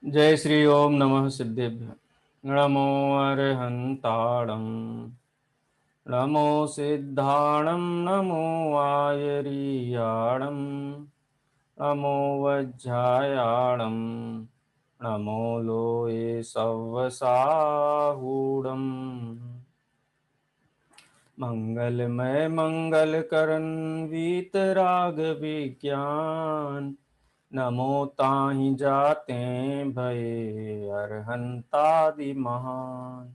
जय श्री ओम नमः सिद्धेभ्य। नमो अरहंताणं, नमो सिद्धाणं, नमो आयरीयाणं, नमो वज्रायाणं, नमो लोये सव्वसाहूणम्। मंगलमय मंगलकरण वीतराग विज्ञान, नमो ताहि जाते भये अरहंतादि महान।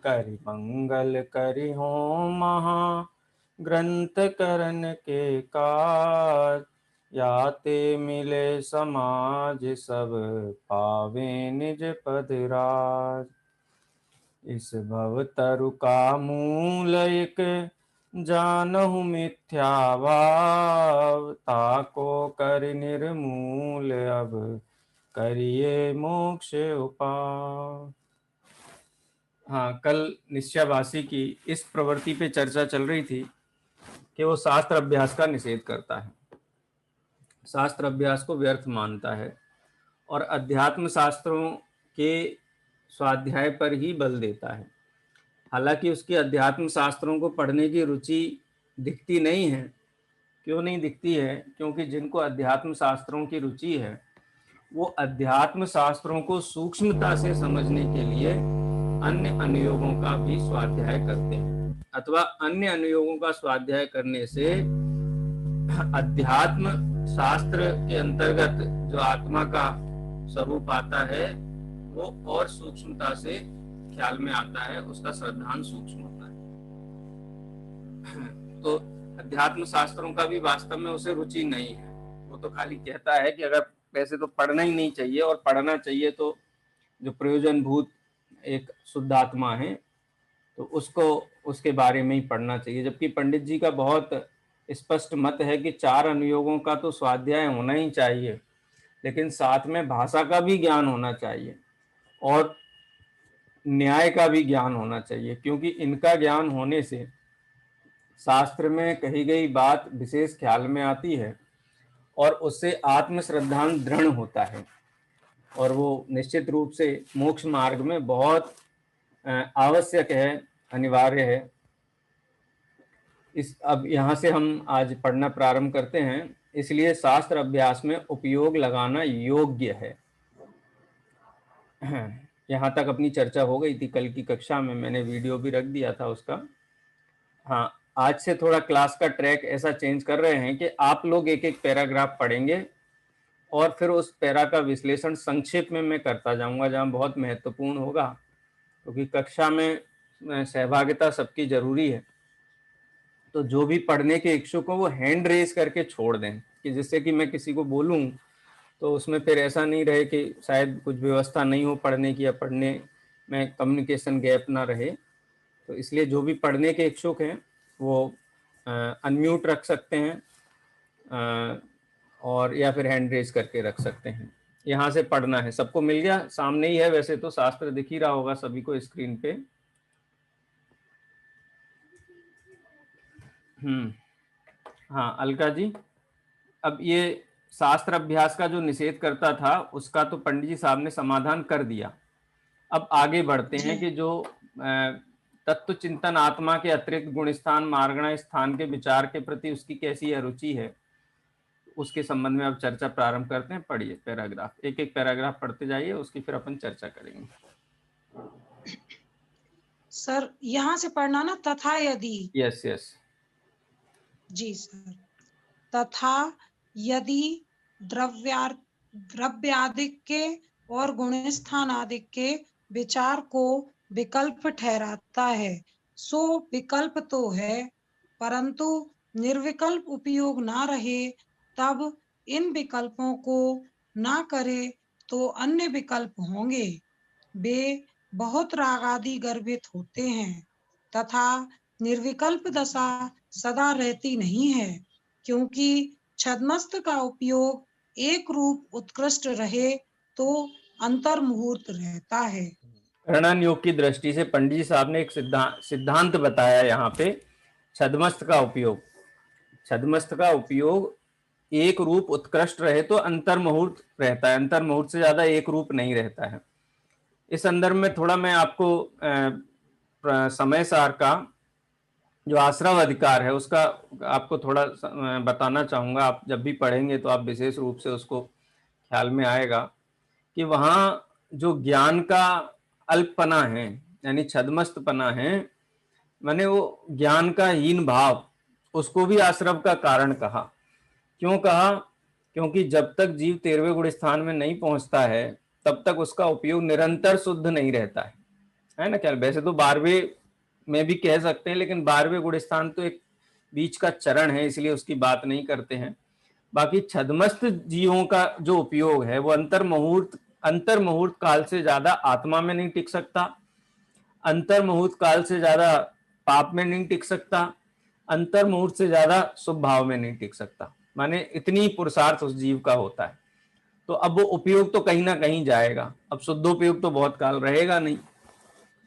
करि मंगल करि हो महा, ग्रंथ करन के काज। याते मिले समाज सब, पावे निज पद राज। इस भव तरु का मूल एक, जानहु मिथ्या भाव। ताको कर निर्मूल अब, करिए मोक्ष उपाय। हाँ, कल निश्चयवासी की इस प्रवृत्ति पे चर्चा चल रही थी कि वो शास्त्र अभ्यास का निषेध करता है, शास्त्र अभ्यास को व्यर्थ मानता है और अध्यात्म शास्त्रों के स्वाध्याय पर ही बल देता है। हालांकि उसकी अध्यात्म शास्त्रों को पढ़ने की रुचि दिखती नहीं है। क्यों नहीं दिखती है? क्योंकि जिनको अध्यात्म शास्त्रों की रुचि है वो अध्यात्म शास्त्रों को सूक्ष्मता से समझने के लिए अन्य अनुयोगों का भी स्वाध्याय करते हैं, अथवा अन्य अनुयोगों का स्वाध्याय करने से अध्यात्म शास्त्र के अंतर्गत जो आत्मा का स्वरूप आता है वो और सूक्ष्मता से ख्याल में आता है, उसका श्रद्धांत सूक्ष्म होता है। तो अध्यात्म शास्त्रों का भी वास्तव में उसे रुचि नहीं है। वो तो खाली कहता है कि अगर वैसे तो पढ़ना ही नहीं चाहिए, और पढ़ना चाहिए तो जो प्रयोजनभूत एक शुद्ध आत्मा है तो उसको उसके बारे में ही पढ़ना चाहिए। जबकि पंडित जी का बहुत स्पष्ट मत है कि 4 अनुयोगों का तो स्वाध्याय होना ही चाहिए, लेकिन साथ में भाषा का भी ज्ञान होना चाहिए और न्याय का भी ज्ञान होना चाहिए, क्योंकि इनका ज्ञान होने से शास्त्र में कही गई बात विशेष ख्याल में आती है और उससे आत्मश्रद्धांत दृढ़ होता है और वो निश्चित रूप से मोक्ष मार्ग में बहुत आवश्यक है, अनिवार्य है। अब यहाँ से हम आज पढ़ना प्रारंभ करते हैं। इसलिए शास्त्र अभ्यास में उपयोग लगाना योग्य है। यहाँ तक अपनी चर्चा हो गई थी कल की कक्षा में, मैंने वीडियो भी रख दिया था उसका। हाँ, आज से थोड़ा क्लास का ट्रैक ऐसा चेंज कर रहे हैं कि आप लोग एक एक पैराग्राफ पढ़ेंगे और फिर उस पैरा का विश्लेषण संक्षेप में मैं करता जाऊंगा जहाँ बहुत महत्वपूर्ण होगा, क्योंकि कक्षा में सहभागिता सबकी जरूरी है। तो जो भी पढ़ने के इच्छुक हो वो हैंड रेज करके छोड़ दें, कि जिससे कि मैं किसी को बोलूं तो उसमें फिर ऐसा नहीं रहे कि शायद कुछ व्यवस्था नहीं हो पढ़ने की या पढ़ने में कम्युनिकेशन गैप ना रहे। तो इसलिए जो भी पढ़ने के इच्छुक हैं वो अनम्यूट रख सकते हैं और या फिर हैंड रेज करके रख सकते हैं। यहाँ से पढ़ना है, सबको मिल गया? सामने ही है वैसे तो, शास्त्र दिख ही रहा होगा सभी को स्क्रीन पे। हाँ अलका जी, अब ये शास्त्र अभ्यास का जो निषेध करता था उसका तो पंडित जी साहब ने समाधान कर दिया। अब आगे बढ़ते हैं कि जो तत्व चिंतन आत्मा के अतिरिक्त गुण स्थान मार्गण स्थान के विचार के प्रति उसकी कैसी रुचि है, उसके संबंध में अब चर्चा प्रारंभ करते हैं। पढ़िए पैराग्राफ, एक एक पैराग्राफ पढ़ते जाइए, उसकी फिर अपन चर्चा करेंगे। सर यहाँ से पढ़ना ना, तथा यदि। यस यस जी सर। तथा यदि द्रव्यादिक के और गुणस्थान आदि के विचार को विकल्प ठहराता है, सो विकल्प तो है, परंतु निर्विकल्प उपयोग ना रहे, तब इन विकल्पों को ना करे तो अन्य विकल्प होंगे, वे बहुत रागादि गर्भित होते हैं। तथा निर्विकल्प दशा सदा रहती नहीं है, क्योंकि छद्मस्त का उपयोग एक रूप उत्कृष्ट रहे तो अंतर मुहूर्त रहता है। गणन योग की दृष्टि से पंडित जी साहब ने एक सिद्धांत बताया यहाँ पे, छद्मस्त का उपयोग। छद्मस्त का उपयोग एक रूप उत्कृष्ट रहे तो अंतर मुहूर्त रहता है, अंतर मुहूर्त से ज्यादा एक रूप नहीं रहता है। इस संदर्भ में थोड़ा मैं आपको समय सार का जो आश्रव अधिकार है उसका आपको थोड़ा बताना चाहूंगा। आप जब भी पढ़ेंगे तो आप विशेष रूप से उसको ख्याल में आएगा कि वहां जो ज्ञान का अल्पपना है, यानी छद्मस्तपना है, मैंने वो ज्ञान का हीन भाव, उसको भी आश्रव का कारण कहा। क्यों कहा? क्योंकि जब तक जीव 13वें गुण स्थान में नहीं पहुंचता है तब तक उसका उपयोग निरंतर शुद्ध नहीं रहता है ना। क्या वैसे तो 12वें में भी कह सकते हैं, लेकिन 12वें गुण स्थान तो एक बीच का चरण है, इसलिए उसकी बात नहीं करते हैं। बाकी छद्मस्त जीवों का जो उपयोग है वो अंतर मुहूर्त काल से ज्यादा आत्मा में नहीं टिक सकता, अंतर मुहूर्त काल से ज्यादा पाप में नहीं टिक सकता, अंतर मुहूर्त से ज्यादा शुभ भाव में नहीं टिक सकता। माने इतनी पुरुषार्थ उस जीव का होता है। तो अब वो उपयोग तो कहीं ना कहीं जाएगा। अब शुद्धोपयोग तो बहुत काल रहेगा नहीं,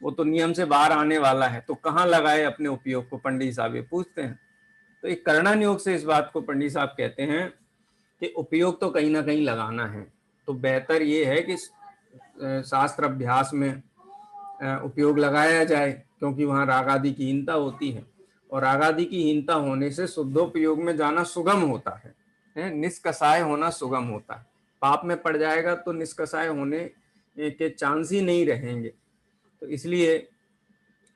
वो तो नियम से बाहर आने वाला है, तो कहाँ लगाए अपने उपयोग को, पंडित साहब ये पूछते हैं। तो एक करणान योग से इस बात को पंडित साहब कहते हैं कि उपयोग तो कहीं ना कहीं लगाना है। तो बेहतर ये है कि शास्त्र अभ्यास में उपयोग लगाया जाए, क्योंकि वहाँ राग आदि की हीनता होती है, और राग आदि की हीनता होने से शुद्धोपयोग में जाना सुगम होता है, निष्कषाय होना सुगम होता है। पाप में पड़ जाएगा तो निष्कषाय होने के चांस ही नहीं रहेंगे। तो इसलिए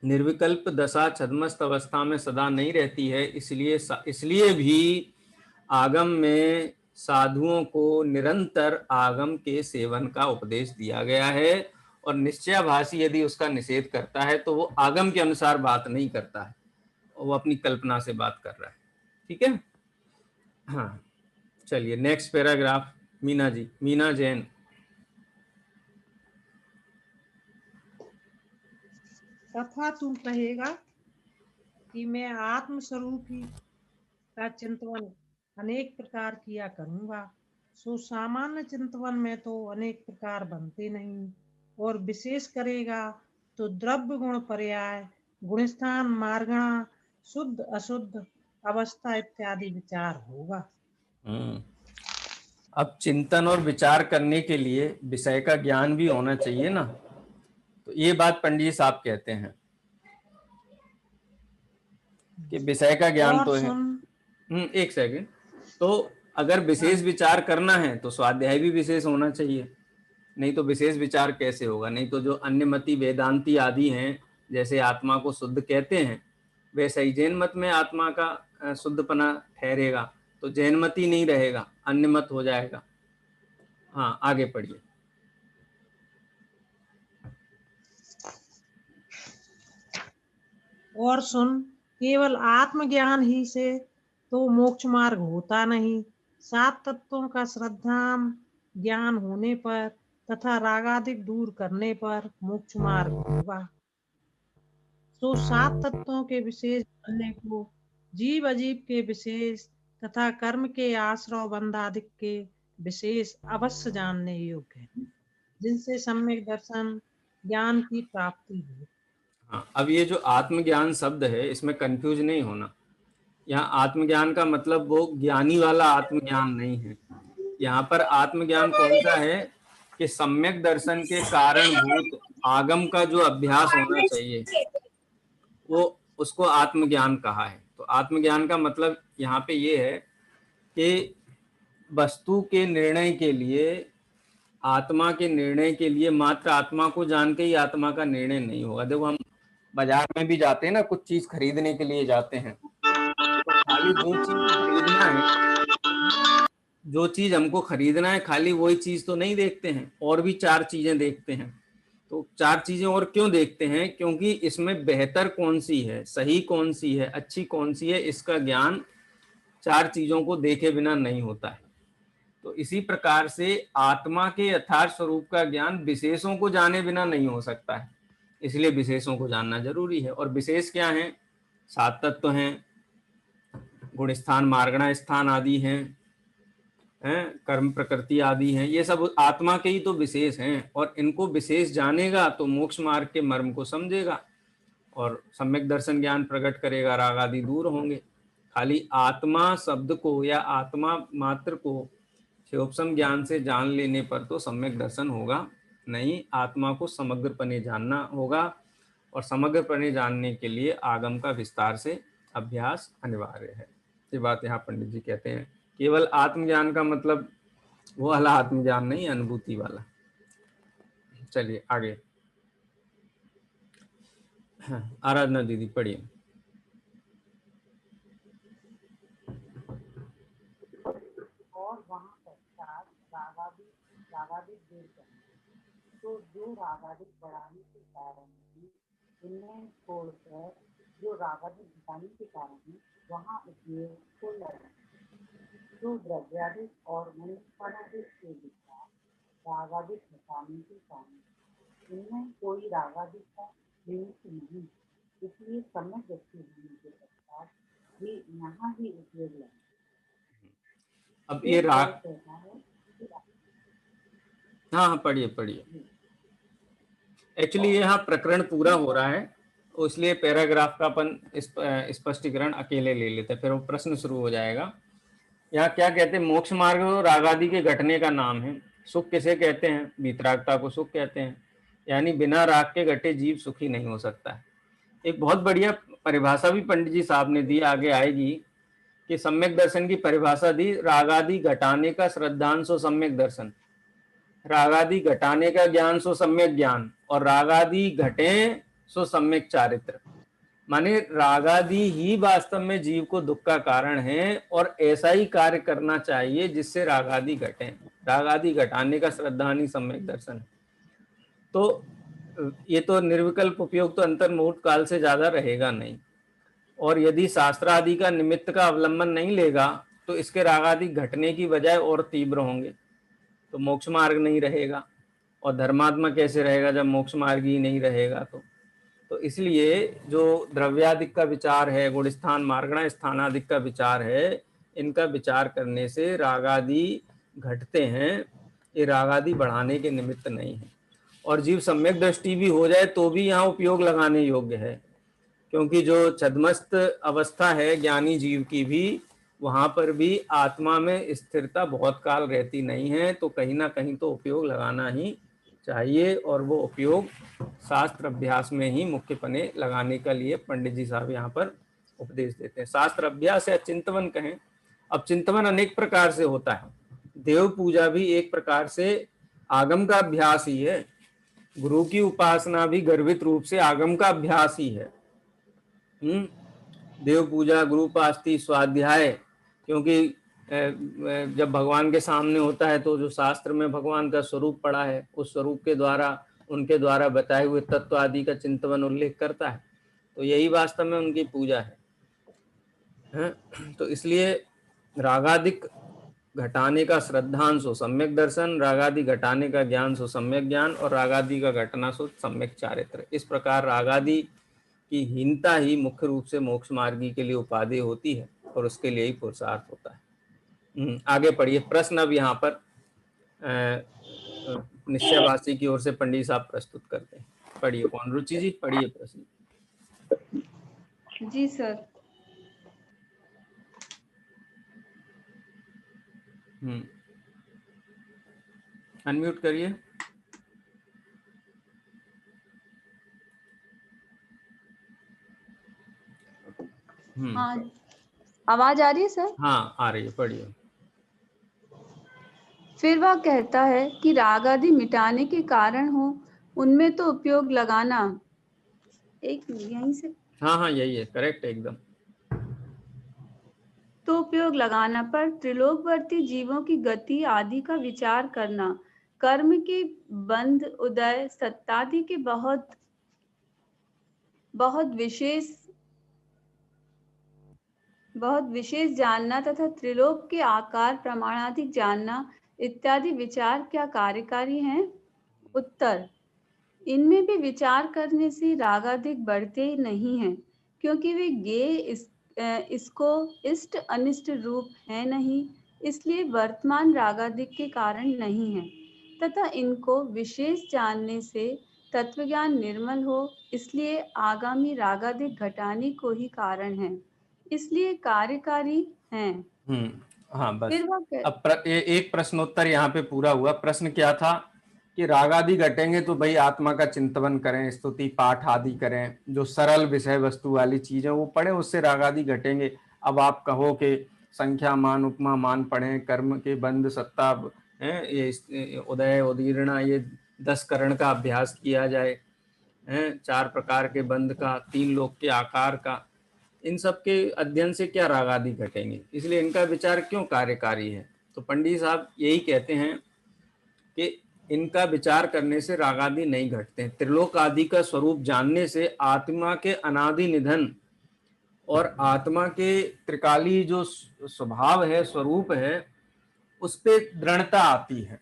निर्विकल्प दशा छद्मस्त अवस्था में सदा नहीं रहती है। इसलिए भी आगम में साधुओं को निरंतर आगम के सेवन का उपदेश दिया गया है, और निश्चयाभासी यदि उसका निषेध करता है तो वो आगम के अनुसार बात नहीं करता है, वो अपनी कल्पना से बात कर रहा है। ठीक है। हाँ, चलिए नेक्स्ट पैराग्राफ। मीना जी, मीना जैन। तथा तू कहेगा कि मैं आत्म स्वरूप ही का चिंतन अनेक प्रकार किया करूंगा। सो सामान्य चिंतन में तो अनेक प्रकार बनते नहीं, और विशेष करेगा तो द्रव्य गुण पर्याय, गुणस्थान, मार्गणा, शुद्ध अशुद्ध अवस्था इत्यादि विचार होगा। अब चिंतन और विचार करने के लिए विषय का ज्ञान भी होना चाहिए ना। तो ये बात पंडित साहब कहते हैं कि विषय का ज्ञान और तो है। एक सेकंड। तो अगर विशेष विचार करना है तो स्वाध्याय भी विशेष होना चाहिए, नहीं तो विशेष विचार कैसे होगा? नहीं तो जो अन्यमति वेदांती आदि हैं, जैसे आत्मा को शुद्ध कहते हैं, वैसे ही जैन मत में आत्मा का शुद्धपना ठहरेगा, तो जैनमति नहीं रहेगा, अन्यमत हो जाएगा। हाँ, आगे पढ़िए। और सुन, केवल आत्मज्ञान ही से तो मोक्ष मार्ग होता नहीं। 7 तत्वों का श्रद्धा ज्ञान होने पर तथा रागादिक दूर करने पर मोक्ष मार्ग होगा। तो 7 तत्वों के विशेष जानने को जीव अजीव के विशेष तथा कर्म के आश्रव बंधादिक के विशेष अवश्य जानने योग्य है, जिनसे सम्यक दर्शन ज्ञान की प्राप्ति हो। हाँ, अब ये जो आत्मज्ञान शब्द है इसमें कंफ्यूज नहीं होना। यहाँ आत्मज्ञान का मतलब वो ज्ञानी वाला आत्मज्ञान नहीं है। यहाँ पर आत्मज्ञान कौन सा है कि सम्यक दर्शन के कारणभूत आगम का जो अभ्यास होना चाहिए, वो उसको आत्मज्ञान कहा है। तो आत्मज्ञान का मतलब यहाँ पे ये है कि वस्तु के निर्णय के लिए, आत्मा के निर्णय के लिए मात्र आत्मा को जान के ही आत्मा का निर्णय नहीं होगा। देखो, हम बाजार में भी जाते हैं ना, कुछ चीज खरीदने के लिए जाते हैं, तो खाली जो चीज खरीदना है, जो चीज हमको खरीदना है, खाली वही चीज तो नहीं देखते हैं, और भी 4 चीजें देखते हैं। तो 4 चीजें और क्यों देखते हैं? क्योंकि इसमें बेहतर कौन सी है, सही कौन सी है, अच्छी कौन सी है, इसका ज्ञान 4 चीजों को देखे बिना नहीं होता है। तो इसी प्रकार से आत्मा के यथार्थ स्वरूप का ज्ञान विशेषों को जाने बिना नहीं हो सकता है, इसलिए विशेषों को जानना जरूरी है। और विशेष क्या है? 7 तत्व हैं, गुण स्थान, मार्गणा स्थान आदि हैं, कर्म प्रकृति आदि हैं, ये सब आत्मा के ही तो विशेष हैं, और इनको विशेष जानेगा तो मोक्ष मार्ग के मर्म को समझेगा और सम्यक दर्शन ज्ञान प्रकट करेगा, राग आदि दूर होंगे। खाली आत्मा शब्द को या आत्मा मात्र को क्षयोपम ज्ञान से जान लेने पर तो सम्यक दर्शन होगा नहीं, आत्मा को समग्रपने जानना होगा, और समग्रपने जानने के लिए आगम का विस्तार से अभ्यास अनिवार्य है। ये बात यहाँ पंडित जी कहते हैं। केवल आत्मज्ञान का मतलब वो वाला आत्मज्ञान नहीं, अनुभूति वाला। चलिए आगे। आराधना दीदी पढ़िए। और वहाँ पश्चात रागादिक दूर करना, तो जो रागादिक बढ़ाने के कारण है इन्हें छोड़कर जो रागादिक घटाने के कारण है वहाँ उपयोग को लगाना। जो द्रव्यादिक और मनुष्यादिक के विचार रागादिक घटाने के कारण इनमें कोई रागादिक का निमित्त नहीं, इसलिए सम्यक दृष्टि होने के पश्चात भी यहाँ ही उपयोग लगना। अब ये राग, हाँ पढ़िए पढ़िए। एक्चुअली यहाँ प्रकरण पूरा हो रहा है, तो इसलिए पैराग्राफ का अपन स्पष्टीकरण अकेले ले लेते हैं, फिर वो प्रश्न शुरू हो जाएगा। यहाँ क्या कहते हैं, मोक्ष मार्ग रागादि के घटने का नाम है। सुख किसे कहते हैं? वीतरागता को सुख कहते हैं, यानी बिना राग के घटे जीव सुखी नहीं हो सकता है। एक बहुत बढ़िया परिभाषा भी पंडित जी साहब ने दी, आगे आएगी, कि सम्यक दर्शन की परिभाषा दी, रागादि घटाने का श्रद्धांशो सम्यक दर्शन, रागादि घटाने का ज्ञान सो सम्यक ज्ञान, और रागादि घटे सो सम्यक चारित्र। माने रागादि ही वास्तव में जीव को दुख का कारण है, और ऐसा ही कार्य करना चाहिए जिससे रागादि घटे। रागादि घटाने का श्रद्धानी सम्यक दर्शन। तो ये तो निर्विकल्प उपयोग तो अंतर्मुहूर्त काल से ज्यादा रहेगा नहीं, और यदि शास्त्र आदि का निमित्त का अवलंबन नहीं लेगा तो इसके रागादि घटने की बजाय और तीव्र होंगे, तो मोक्ष मार्ग नहीं रहेगा। और धर्मात्मा कैसे रहेगा जब मोक्ष मार्ग ही नहीं रहेगा? तो इसलिए जो द्रव्यादिक का विचार है, गुणस्थान मार्गणा स्थानादिक का विचार है, इनका विचार करने से रागादि घटते हैं, ये रागादि बढ़ाने के निमित्त नहीं है। और जीव सम्यक दृष्टि भी हो जाए तो भी यहाँ उपयोग लगाने योग्य है, क्योंकि जो छद्मस्त अवस्था है ज्ञानी जीव की भी, वहां पर भी आत्मा में स्थिरता बहुत काल रहती नहीं है, तो कहीं ना कहीं तो उपयोग लगाना ही चाहिए। और वो उपयोग शास्त्र अभ्यास में ही मुख्यपने लगाने के लिए पंडित जी साहब यहाँ पर उपदेश देते हैं। शास्त्र अभ्यास या चिंतवन कहें। अब चिंतवन अनेक प्रकार से होता है, देव पूजा भी एक प्रकार से आगम का अभ्यास ही है, गुरु की उपासना भी गर्भित रूप से आगम का अभ्यास ही है। देव पूजा, गुरु उपासना, स्वाध्याय, क्योंकि जब भगवान के सामने होता है तो जो शास्त्र में भगवान का स्वरूप पड़ा है, उस स्वरूप के द्वारा, उनके द्वारा बताए हुए तत्व आदि का चिंतन उल्लेख करता है, तो यही वास्तव में उनकी पूजा है। तो इसलिए रागादिक घटाने का श्रद्धांश हो सम्यक दर्शन, रागादि घटाने का ज्ञान सो सम्यक ज्ञान, और रागादि का घटना सो सम्यक चारित्र। इस प्रकार रागादि की हीनता ही मुख्य रूप से मोक्ष मार्गी के लिए उपाधि होती है, और उसके लिए ही पुरुषार्थ होता है। आगे पढ़िए। प्रश्न अब यहाँ पर निश्चयवासी की ओर से पंडित साहब प्रस्तुत करते हैं। पढ़िए। कौन? रुचि जी पढ़िए प्रश्न। जी सर। अनम्यूट करिए। हाँ, आवाज आ रही है सर? हाँ आ रही है, पढ़िए। फिर वह कहता है कि राग आदि मिटाने के कारण हो, उनमें तो उपयोग लगाना। एक यहीं से, हाँ यही है, करेक्ट एकदम। तो उपयोग लगाना पर त्रिलोकवर्ती जीवों की गति आदि का विचार करना, कर्म के बंध, उदय, सत्तादि के बहुत विशेष जानना तथा त्रिलोक के आकार प्रमाणाधिक जानना इत्यादि विचार क्या कार्यकारी हैं? उत्तर: इनमें भी विचार करने से रागादिक बढ़ते ही नहीं हैं, क्योंकि वे इसको इष्ट अनिष्ट रूप है नहीं, इसलिए वर्तमान रागादिक के कारण नहीं है, तथा इनको विशेष जानने से तत्वज्ञान निर्मल हो, इसलिए आगामी रागादिक घटाने को ही कारण है। इसलिए कार्यकारी हैं। हाँ बस। फिर वह अब एक प्रश्नोत्तर यहाँ पे पूरा हुआ। प्रश्न क्या था कि राग आदि घटेंगे तो भाई आत्मा का चिंतन करें, स्तुति पाठ आदि करें, जो सरल विषय वस्तु वाली चीजें वो पढ़ें, उससे राग आदि घटेंगे। अब आप कहो कि संख्या मान उपमा मान पढ़ें, कर्म के बंध सत्ता ये उदय उदीर्णा ये 10 करण का अभ्यास किया जाए, 4 प्रकार के बंध का, 3 लोक के आकार का, इन सब के अध्ययन से क्या राग आदि घटेंगे, इसलिए इनका विचार क्यों कार्यकारी है। तो पंडित साहब यही कहते हैं कि इनका विचार करने से राग आदि नहीं घटते हैं। त्रिलोक आदि का स्वरूप जानने से आत्मा के अनादि निधन और आत्मा के त्रिकाली जो स्वभाव है, स्वरूप है, उस पे दृढ़ता आती है।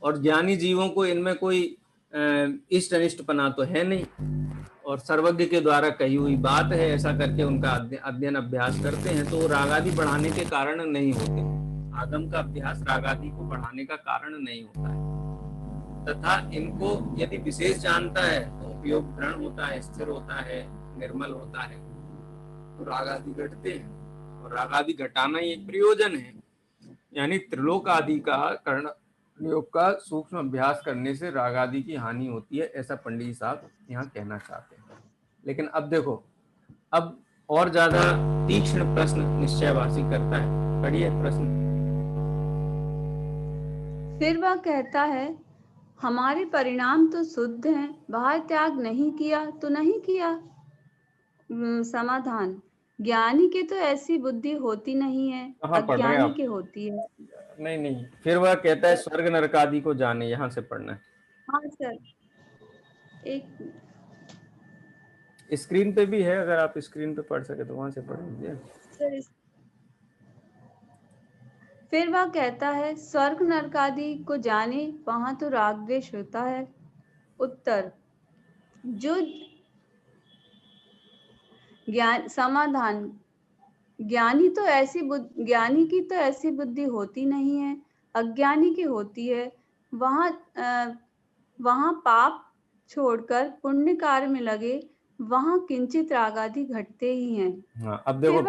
और ज्ञानी जीवों को इनमें कोई इष्ट अनिष्टपना तो है नहीं, और सर्वज्ञ के द्वारा कही हुई बात है, ऐसा करके उनका अध्ययन अभ्यास करते हैं, तो वो राग आदि बढ़ाने के कारण नहीं होते। आगम का अभ्यास राग आदि को बढ़ाने का कारण नहीं होता है। तथा इनको यदि विशेष जानता है तो उपयोग दृढ़ होता है, स्थिर होता है, निर्मल होता है, तो राग आदि घटते हैं। और राग आदि घटाना ही एक प्रयोजन है। यानी त्रिलोक आदि का कर्ण योग का सूक्ष्म अभ्यास करने से राग आदि की हानि होती है, ऐसा पंडित साहब यहाँ कहना चाहते हैं। लेकिन अब देखो, अब और ज्यादा तीक्ष्ण प्रश्न निश्चयवासी करता है। पढ़िए प्रश्न। फिर वह कहता है, हमारे परिणाम तो शुद्ध हैं, बाह्य त्याग नहीं किया तो नहीं किया। समाधान, ज्ञानी के तो ऐसी बुद्धि होती नहीं है, अज्ञानी के होती है। नहीं, फिर वह कहता है स्वर्ग नरक आदि को जाने, यहाँ से पढ़ना है। हाँ सर, एक स्क्रीन पे भी है, अगर आप स्क्रीन पे पढ़ सके तो वहां से पढ़ लीजिए। फिर वह कहता है, स्वर्ग नरक आदि को जाने, वहां तो राग द्वेष होता है। उत्तर, जो समाधान, ज्ञानी की तो ऐसी बुद्धि होती नहीं है, अज्ञानी की होती है। वहां पाप छोड़कर पुण्य कार्य में लगे, वहां किंचित राग आदि घटते ही हैं। हाँ, अब देखो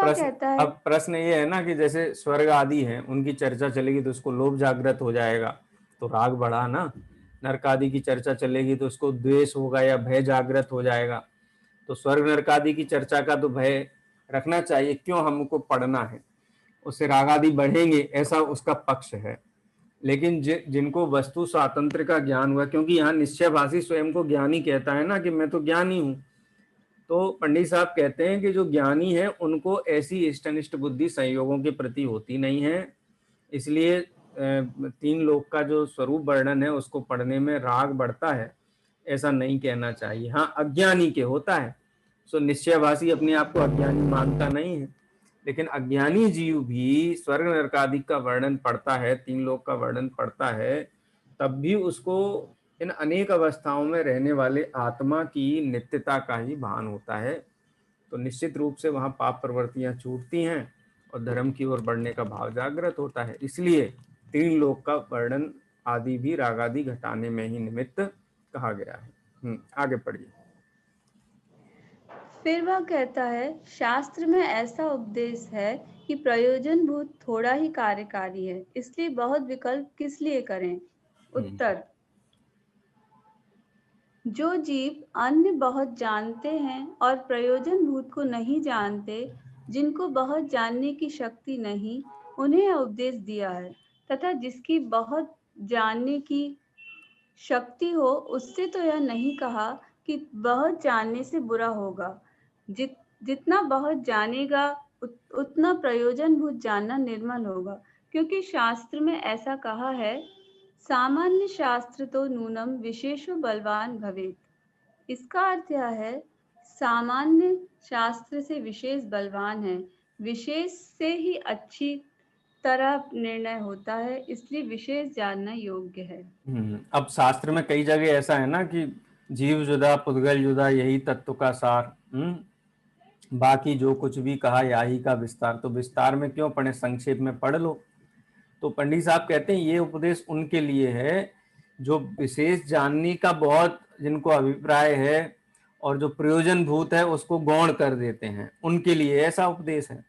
प्रश्न ये है ना कि जैसे स्वर्ग आदि है, उनकी चर्चा चलेगी तो उसको लोभ जागृत हो जाएगा, तो राग बढ़ा ना। नरक आदि की चर्चा चलेगी तो उसको द्वेष होगा या भय जागृत हो जाएगा। तो स्वर्ग नरक आदि की चर्चा का तो भय रखना चाहिए, क्यों हमको पढ़ना है, उससे राग आदि बढ़ेंगे, ऐसा उसका पक्ष है। लेकिन जिनको वस्तु स्वातंत्र का ज्ञान हुआ, क्योंकि यहाँ निश्चयभाषी स्वयं को ज्ञानी कहता है ना कि मैं तो ज्ञानी हूँ, तो पंडित साहब कहते हैं कि जो ज्ञानी है उनको ऐसी इष्टनिष्ट बुद्धि संयोगों के प्रति होती नहीं है, इसलिए 3 लोक का जो स्वरूप वर्णन है उसको पढ़ने में राग बढ़ता है, ऐसा नहीं कहना चाहिए। हाँ, अज्ञानी के होता है। सो निश्चयभाषी अपने आप को अज्ञानी मानता नहीं है, लेकिन अज्ञानी जीव भी स्वर्ग नरक आदि का वर्णन पढ़ता है, 3 लोक का वर्णन पढ़ता है, तब भी उसको इन अनेक अवस्थाओं में रहने वाले आत्मा की नित्यता का ही भान होता है। तो निश्चित रूप से वहां पाप प्रवृत्तियां छूटती हैं और धर्म की ओर बढ़ने का भाव जागृत होता है। इसलिए 3 लोक का वर्णन आदि भी राग आदि घटाने में ही निमित्त कहा गया है। आगे पढ़िए। फिर वह कहता है, शास्त्र में ऐसा उपदेश है कि प्रयोजन भूत थोड़ा ही कार्यकारी है, इसलिए बहुत विकल्प किस लिए करें। उत्तर, जो जीव अन्य बहुत जानते हैं और प्रयोजन भूत को नहीं जानते, जिनको बहुत जानने की शक्ति नहीं, उन्हें उपदेश दिया है, तथा जिसकी बहुत जानने की शक्ति हो, उससे तो यह नहीं कहा कि बहुत जानने से बुरा होगा। जितना बहुत जानेगा उतना प्रयोजन भूत जानना निर्मल होगा, क्योंकि शास्त्र में ऐसा कहा है, सामान्य शास्त्र तो नूनम विशेषो बलवान भवेत। इसका अर्थ यह है, सामान्य शास्त्र से विशेष बलवान है, विशेष से ही अच्छी तरह निर्णय होता है, इसलिए विशेष जानना योग्य है। अब शास्त्र में कई जगह ऐसा है ना कि जीव जुदा पुद्गल जुदा, यही तत्व का सार, बाकी जो कुछ भी कहा याही का विस्तार। तो विस्तार में क्यों पढ़े, संक्षेप में पढ़ लो। तो पंडित साहब कहते हैं ये उपदेश उनके लिए है जो विशेष जानने का बहुत जिनको अभिप्राय है और जो प्रयोजन भूत है उसको गौण कर देते हैं, उनके लिए ऐसा उपदेश है।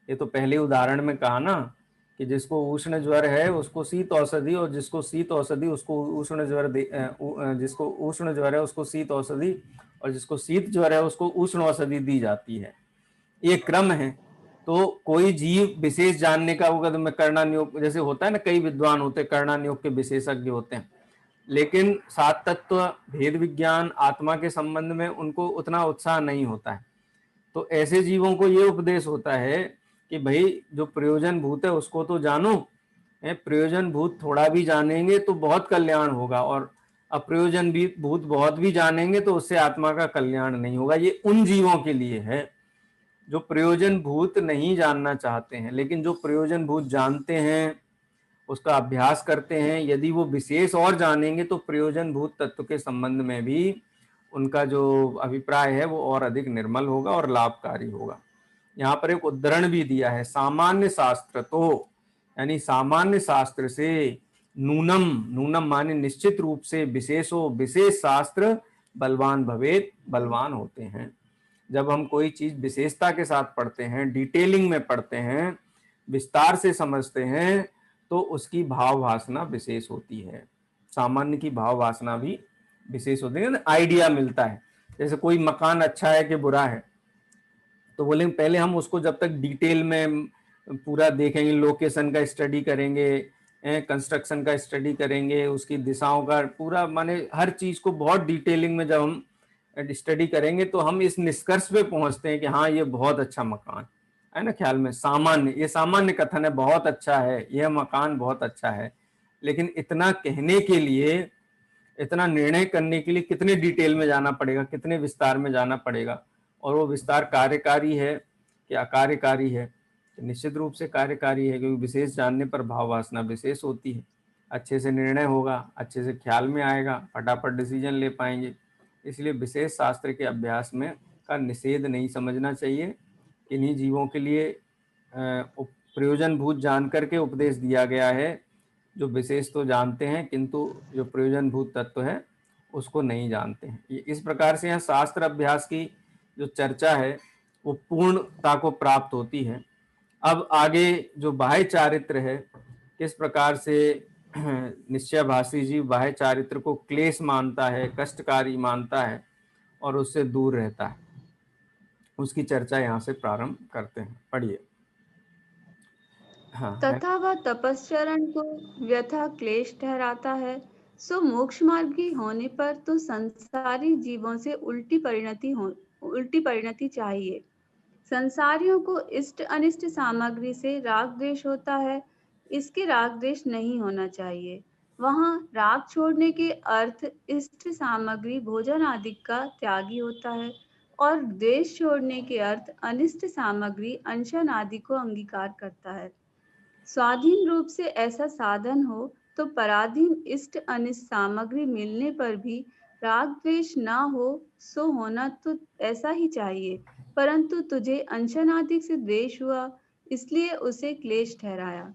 ये तो पहले उदाहरण में कहा ना कि जिसको उष्ण ज्वर है उसको शीत औषधि, और जिसको शीत औषधि उसको उष्ण ज्वर जिसको उष्ण ज्वर है उसको शीत औषधि, और जिसको शीत ज्वर है उसको उष्ण औषधि दी जाती है। ये क्रम है। तो कोई जीव विशेष जानने का होगा तो मैं कर्णानियोग जैसे होता है ना, कई विद्वान होते हैं कर्णानियोग के विशेषज्ञ होते हैं, लेकिन सात तत्व भेद विज्ञान आत्मा के संबंध में उनको उतना उत्साह नहीं होता है। तो ऐसे जीवों को ये उपदेश होता है कि भाई जो प्रयोजन भूत है उसको तो जानो, प्रयोजन भूत थोड़ा भी जानेंगे तो बहुत कल्याण होगा, और अप्रयोजन भी भूत बहुत भी जानेंगे तो उससे आत्मा का कल्याण नहीं होगा। ये उन जीवों के लिए है जो प्रयोजन भूत नहीं जानना चाहते हैं, लेकिन जो प्रयोजन भूत जानते हैं, उसका अभ्यास करते हैं, यदि वो विशेष और जानेंगे तो प्रयोजन भूत तत्व के संबंध में भी उनका जो अभिप्राय है वो और अधिक निर्मल होगा और लाभकारी होगा। यहाँ पर एक उद्धरण भी दिया है, सामान्य शास्त्र तो, यानी सामान्य शास्त्र से नूनम, नूनम माने निश्चित रूप से, विशेषो विशेष शास्त्र बलवान भवेत, बलवान होते हैं। जब हम कोई चीज विशेषता के साथ पढ़ते हैं, डिटेलिंग में पढ़ते हैं, विस्तार से समझते हैं, तो उसकी भाव वासना विशेष होती है। सामान्य की भाव वासना भी विशेष होती है, आइडिया मिलता है। जैसे कोई मकान अच्छा है कि बुरा है, तो बोलेंगे पहले हम उसको जब तक डिटेल में पूरा देखेंगे, लोकेशन का स्टडी करेंगे, कंस्ट्रक्शन का स्टडी करेंगे, उसकी दिशाओं का पूरा, माने हर चीज को बहुत डिटेलिंग में जब हम स्टडी करेंगे तो हम इस निष्कर्ष पे पहुंचते हैं कि हाँ ये बहुत अच्छा मकान है ना। ख्याल में सामान्य, ये सामान्य कथन है, बहुत अच्छा है यह मकान, बहुत अच्छा है। लेकिन इतना कहने के लिए, इतना निर्णय करने के लिए कितने डिटेल में जाना पड़ेगा, कितने विस्तार में जाना पड़ेगा, और वो विस्तार कार्यकारी है कि अकार्यकारी है? तो निश्चित रूप से कार्यकारी है, क्योंकि विशेष जानने पर भाव वासना विशेष होती है। अच्छे से निर्णय होगा, अच्छे से ख्याल में आएगा, फटाफट डिसीजन ले पाएंगे। इसलिए विशेष शास्त्र के अभ्यास में का निषेध नहीं समझना चाहिए। इन्हीं जीवों के लिए प्रयोजन भूत जान करके उपदेश दिया गया है, जो विशेष तो जानते हैं किंतु जो प्रयोजन भूत तत्व है उसको नहीं जानते हैं। ये इस प्रकार से यहाँ शास्त्र अभ्यास की जो चर्चा है वो पूर्णता को प्राप्त होती है। अब आगे जो बाह्य चारित्र है, किस प्रकार से निश्चयभाषी जीव बाह्य चारित्र को क्लेश मानता है, कष्टकारी मानता है और उससे दूर रहता है, उसकी चर्चा यहाँ से प्रारंभ करते हैं। पढ़िए। हाँ, तथा वह तपस्चरण को व्यथा क्लेश ठहराता है, सो मोक्ष मार्गी होने पर तो संसारी जीवों से उल्टी परिणति चाहिए। संसारियों को इष्ट अनिष्ट सामग्री से राग द्वेष होता है, इसके राग द्वेष नहीं होना चाहिए। वहाँ राग छोड़ने के अर्थ इष्ट सामग्री भोजन आदि का त्यागी होता है, और द्वेष छोड़ने के अर्थ अनिष्ट सामग्री अनशन आदि को अंगीकार करता है। स्वाधीन रूप से ऐसा साधन हो तो पराधीन इष्ट अनिष्ट सामग्री मिलने पर भी राग द्वेष न हो, सो होना तो ऐसा ही चाहिए। परंतु तुझे अनशन आदि से द्वेष हुआ, इसलिए उसे क्लेश ठहराया।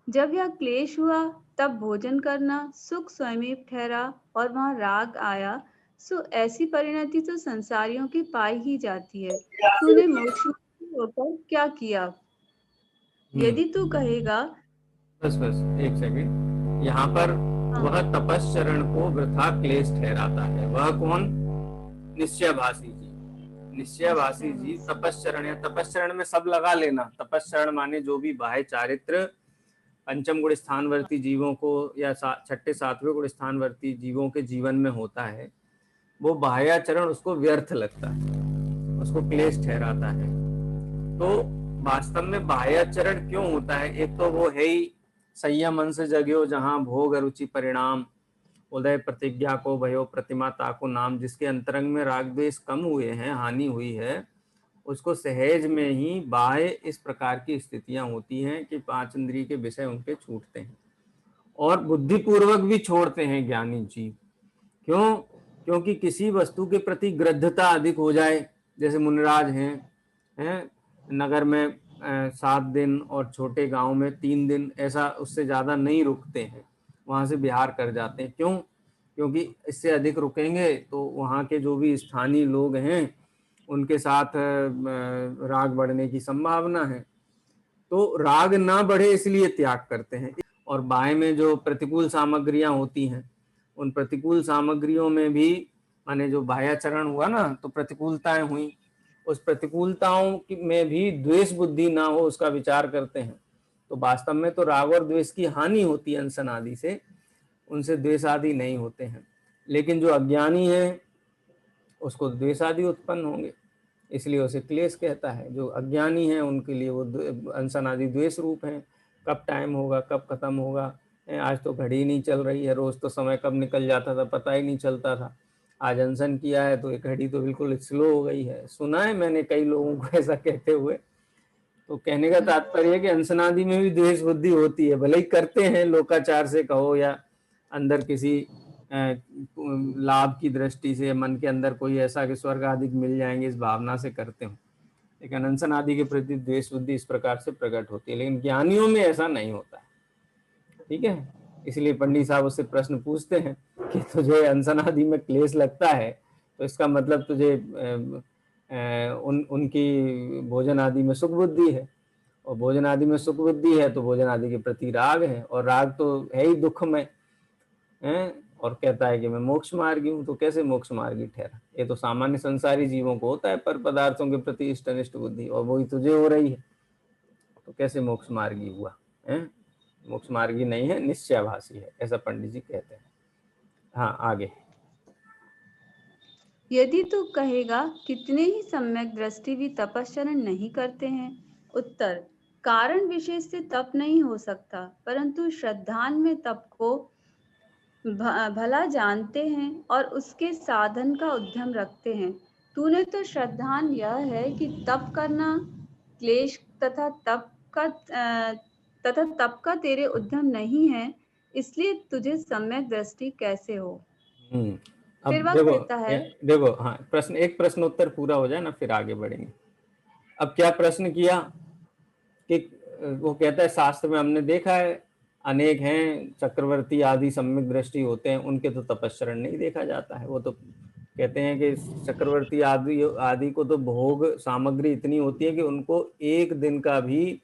जब यह क्लेश हुआ तब भोजन करना सुख स्वयं ठहरा, और वहां राग आया, सो ऐसी परिणति तो संसारियों की पाई ही जाती है। तूने मोक्ष होकर क्या किया? यदि तू कहेगा, बस एक सेकंड, यहाँ पर वह तपस्चरण को वृथा क्लेश ठहराता है। वह कौन? निश्चयभाषी जी। निश्चयभाषी जी तपस्चरण, या तपस्चरण में सब लगा लेना। तपस्चरण माने जो भी बाह्य चारित्र पंचम गुण स्थानवर्ती जीवों को या छठे सातवें गुण स्थानवर्ती जीवों के जीवन में होता है, वो बाह्याचरण उसको व्यर्थ लगता है, उसको क्लेश ठहराता है। तो वास्तव में बाह्याचरण क्यों होता है? एक तो वो है ही संयम मन से जग्यो जहां भोग रुचि परिणाम, उदय प्रतिज्ञा को भयो प्रतिमा ताको नाम। जिसके अंतरंग में राग द्वेष कम हुए हैं, हानि हुई है, उसको सहज में ही बाह्य इस प्रकार की स्थितियां होती हैं कि पांच इंद्रिय के विषय उनके छूटते हैं और बुद्धिपूर्वक भी छोड़ते हैं ज्ञानी जीव। क्यों? क्योंकि किसी वस्तु के प्रति ग्रद्धता अधिक हो जाए, जैसे मुनिराज हैं नगर में 7 दिन और छोटे गांव में 3 दिन, ऐसा उससे ज्यादा नहीं रुकते हैं, वहां से बिहार कर जाते हैं। क्यों? क्योंकि इससे अधिक रुकेंगे तो वहाँ के जो भी स्थानीय लोग हैं उनके साथ राग बढ़ने की संभावना है। तो राग ना बढ़े इसलिए त्याग करते हैं। और बाएं में जो प्रतिकूल सामग्रियां होती हैं, उन प्रतिकूल सामग्रियों में भी माने जो बाह्याचरण हुआ ना, तो प्रतिकूलताएं हुई, उस प्रतिकूलताओं में भी द्वेष बुद्धि ना हो उसका विचार करते हैं। तो वास्तव में तो राग और द्वेष की हानि होती है अनशन आदि से, उनसे द्वेष आदि नहीं होते हैं। लेकिन जो अज्ञानी है उसको द्वेष आदि उत्पन्न होंगे, इसलिए उसे क्लेश कहता है। जो अज्ञानी है उनके लिए वो अनशन आदि द्वेष रूप है। कब टाइम होगा, कब खत्म होगा, आज तो घड़ी नहीं चल रही है, रोज तो समय कब निकल जाता था पता ही नहीं चलता था, आज अनशन किया है तो एक घड़ी तो बिल्कुल स्लो हो गई है। सुना है मैंने कई लोगों को ऐसा कहते हुए। तो कहने का तात्पर्य है कि अनशन आदि में भी द्वेष बुद्धि होती है, भले ही करते हैं लोकाचार से कहो या अंदर किसी लाभ की दृष्टि से, मन के अंदर कोई ऐसा कि स्वर्ग आदि मिल जाएंगे इस भावना से करते हो, लेकिन अनशन आदि के प्रति द्वेष बुद्धि इस प्रकार से प्रकट होती है। लेकिन ज्ञानियों में ऐसा नहीं होता है, ठीक है। इसलिए पंडित साहब उससे प्रश्न पूछते हैं कि तुझे अनशन आदि में क्लेश लगता है तो इसका मतलब तुझे उनकी भोजन आदि में सुख बुद्धि है, और भोजन आदि में सुख बुद्धि है तो भोजन आदि के प्रति राग है, और राग तो है ही दुख में है। और कहता है कि मैं मोक्ष मार्गी हूँ, तो कैसे मोक्ष मार्गी ठहरा? ये तो सामान्य संसारी जीवों को होता है पर पदार्थों के प्रति इष्ट अनिष्ट बुद्धि, और वही तुझे हो रही है, तो कैसे मोक्ष मार्गी हुआ है? मोक्ष मार्गी नहीं है, निश्चयाभासी है, ऐसा पंडित जी कहते हैं। हाँ आगे। यदि तू कहेगा कितने ही सम्यक दृष्टि भी तपश्चरण नहीं करते हैं। उत्तर, कारण विशेष से तप नहीं हो सकता, परंतु श्रद्धान में तप को भला जानते हैं और उसके साधन का उद्यम रखते हैं। तूने तो श्रद्धान यह है कि तप करना क्लेश तथा तप का तेरे उद्यम नहीं है, इसलिए तुझे सम्यक दृष्टि कैसे हो? अब फिर वह देखो कहता है, देखो, हाँ प्रश्न, एक प्रश्न उत्तर पूरा हो जाए ना फिर आगे बढ़ेंगे। अब क्या प्रश्न किया कि वो कहता है शास्त्र में हमने देखा है अनेक हैं चक्रवर्ती आदि सम्यक दृष्टि होते हैं, उनके तो तपश्चरण नहीं देखा जाता है। वो तो कहते हैं कि चक्रवर्ती आदि आदि को तो भोग सामग्री इतनी होती है कि उनको एक दिन का भी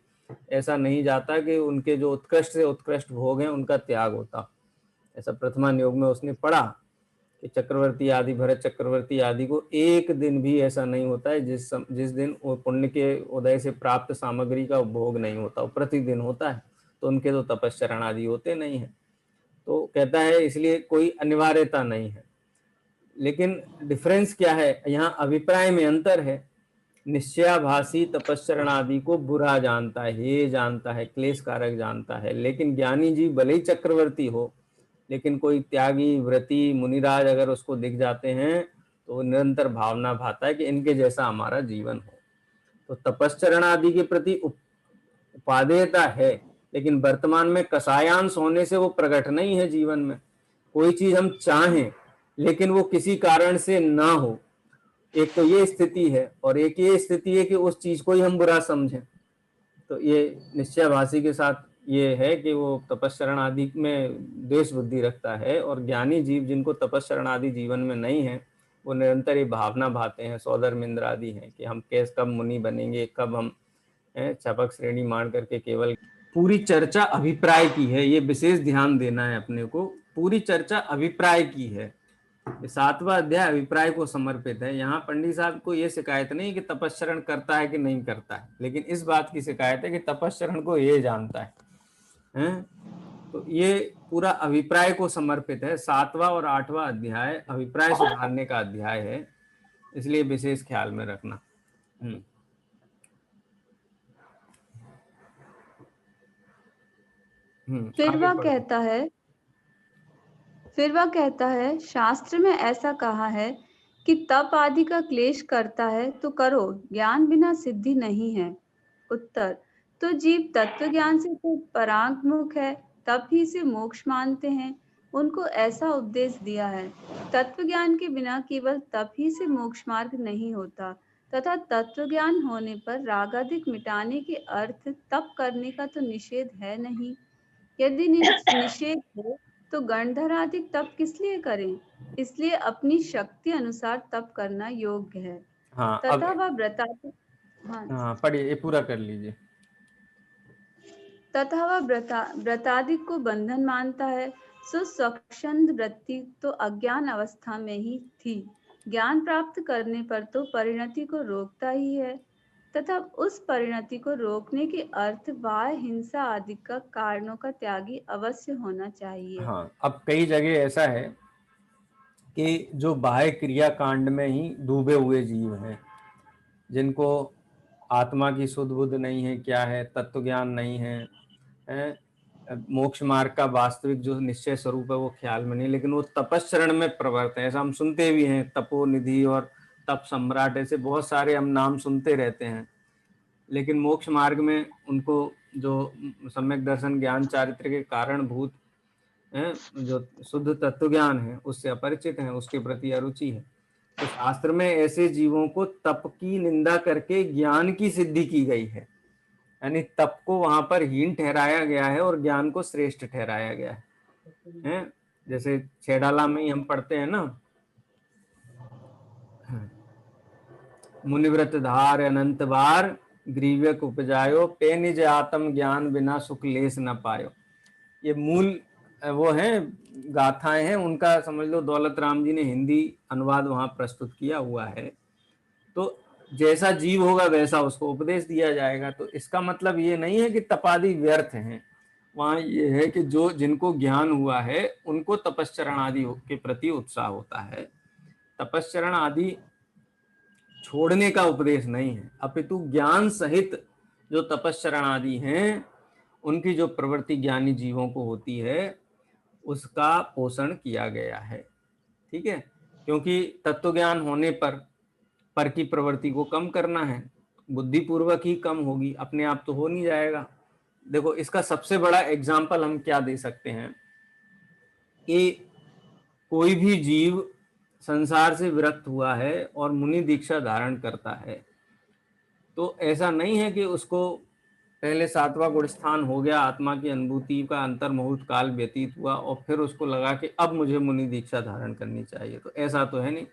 ऐसा नहीं जाता कि उनके जो उत्कृष्ट से उत्कृष्ट भोग हैं उनका त्याग होता। ऐसा प्रथमा योग में उसने पढ़ा कि चक्रवर्ती आदि, भरत चक्रवर्ती आदि को एक दिन भी ऐसा नहीं होता है जिस दिन वो पुण्य के उदय से प्राप्त सामग्री का उपभोग नहीं होता, वो प्रतिदिन होता है। तो उनके तो तपश्चरण आदि होते नहीं है। तो कहता है इसलिए कोई अनिवार्यता नहीं है। लेकिन डिफरेंस क्या है यहाँ? अभिप्राय में अंतर है। निश्चयाभासी तपश्चरण आदि को बुरा जानता है, ये जानता है, क्लेश कारक जानता है। लेकिन ज्ञानी जी भले ही चक्रवर्ती हो, लेकिन कोई त्यागी व्रती मुनिराज अगर उसको दिख जाते हैं तो निरंतर भावना भाता है कि इनके जैसा हमारा जीवन हो। तो तपश्चरण आदि के प्रति उपादेयता है, लेकिन वर्तमान में कसायांश होने से वो प्रकट नहीं है जीवन में। कोई चीज हम चाहें लेकिन वो किसी कारण से ना हो, एक तो ये स्थिति है, और एक ये स्थिति है कि उस चीज को ही हम बुरा समझें। तो ये निश्चयाभासी के साथ ये है कि वो तपश्चरण आदि में द्वेष बुद्धि रखता है, और ज्ञानी जीव जिनको तपश्चरण आदि जीवन में नहीं है वो निरंतर ये भावना भाते हैं, सौधर्मिंद्र आदि हैं कि हम कब मुनि बनेंगे, कब हम चपक श्रेणी मान करके केवल। पूरी चर्चा अभिप्राय की है, ये विशेष ध्यान देना है अपने को। पूरी चर्चा अभिप्राय की है। 7वां अध्याय अभिप्राय को समर्पित है। यहाँ पंडित साहब को ये शिकायत नहीं कि तपश्चरण करता है कि नहीं करता है, लेकिन इस बात की शिकायत है कि तपश्चरण को ये जानता है? तो ये पूरा अभिप्राय को समर्पित है। 7वां और 8वां अध्याय अभिप्राय सुधारने का अध्याय है, इसलिए विशेष ख्याल में रखना। फिर वह कहता है शास्त्र में ऐसा कहा है कि तप आदि का क्लेश करता है तो करो, ज्ञान बिना सिद्धि नहीं है। उत्तर, तो जीव तत्व ज्ञान से तो परांगमुख है, तप ही से मोक्ष मानते हैं, उनको ऐसा उपदेश दिया है। तत्व ज्ञान के बिना केवल तप ही से मोक्ष मार्ग नहीं होता, तथा तत्व ज्ञान होने पर रागादिक मिटाने के अर्थ तप करने का तो निषेध है नहीं। यदि निषेध हो तो गंधर्वाधिक तप किस लिए करें? इसलिए अपनी शक्ति अनुसार तप करना योग्य है। हाँ तथा अब वह व्रताधिक हाँ पढ़िए, ये पूरा कर लीजिए। तथा वह व्रताधिक को बंधन मानता है। सो स्वच्छंद वृत्ति तो अज्ञान अवस्था में ही थी, ज्ञान प्राप्त करने पर तो परिणति को रोकता ही है, तथा उस परिणति को रोकने के अर्थ बाह्य हिंसा आदि का कारणों का त्यागी अवश्य होना चाहिए। हाँ अब कई जगह ऐसा है कि जो बाह्य क्रिया कांड में ही डूबे हुए जीव हैं, जिनको आत्मा की सुध बुध नहीं है, क्या है, तत्व ज्ञान नहीं है, मोक्ष मार्ग का वास्तविक जो निश्चय स्वरूप है वो ख्याल में नहीं, लेकिन वो तपस्चरण में प्रवृत्त है। ऐसा हम सुनते भी हैं, तपोनिधि और तप सम्राट, ऐसे बहुत सारे हम नाम सुनते रहते हैं, लेकिन मोक्ष मार्ग में उनको जो सम्यक दर्शन ज्ञान चारित्र के कारणभूत जो शुद्ध तत्व ज्ञान है उससे अपरिचित है, उसके प्रति अरुचि है। तो शास्त्र में ऐसे जीवों को तप की निंदा करके ज्ञान की सिद्धि की गई है, यानी तप को वहां पर हीन ठहराया गया है और ज्ञान को श्रेष्ठ ठहराया गया है? जैसे छेड़ाला में ही हम पढ़ते हैं ना, मुनिव्रत धार अनंत बार ग्रीव्यक उपजायो, पे निज आत्म ज्ञान बिना सुख लेस न पायो। ये मूल वो है गाथाएं हैं, उनका समझ लो दौलत राम जी ने हिंदी अनुवाद वहां प्रस्तुत किया हुआ है। तो जैसा जीव होगा वैसा उसको उपदेश दिया जाएगा। तो इसका मतलब ये नहीं है कि तपादि व्यर्थ हैं, वहां ये है कि जो जिनको ज्ञान हुआ है उनको तपस्चरण आदि के प्रति उत्साह होता है। तपस्चरण आदि छोड़ने का उपदेश नहीं है, अपितु ज्ञान सहित जो तपस्चरण आदि हैं उनकी जो प्रवृत्ति ज्ञानी जीवों को होती है उसका पोषण किया गया है। ठीक है, क्योंकि तत्व ज्ञान होने पर की प्रवृत्ति को कम करना है, बुद्धिपूर्वक ही कम होगी, अपने आप तो हो नहीं जाएगा। देखो इसका सबसे बड़ा एग्जाम्पल हम क्या दे सकते हैं कि कोई भी जीव संसार से विरक्त हुआ है और मुनि दीक्षा धारण करता है, तो ऐसा नहीं है कि उसको पहले 7वां गुण स्थान हो गया, आत्मा की अनुभूति का अंतर्मुहूर्त काल व्यतीत हुआ और फिर उसको लगा कि अब मुझे मुनि दीक्षा धारण करनी चाहिए, तो ऐसा तो है नहीं।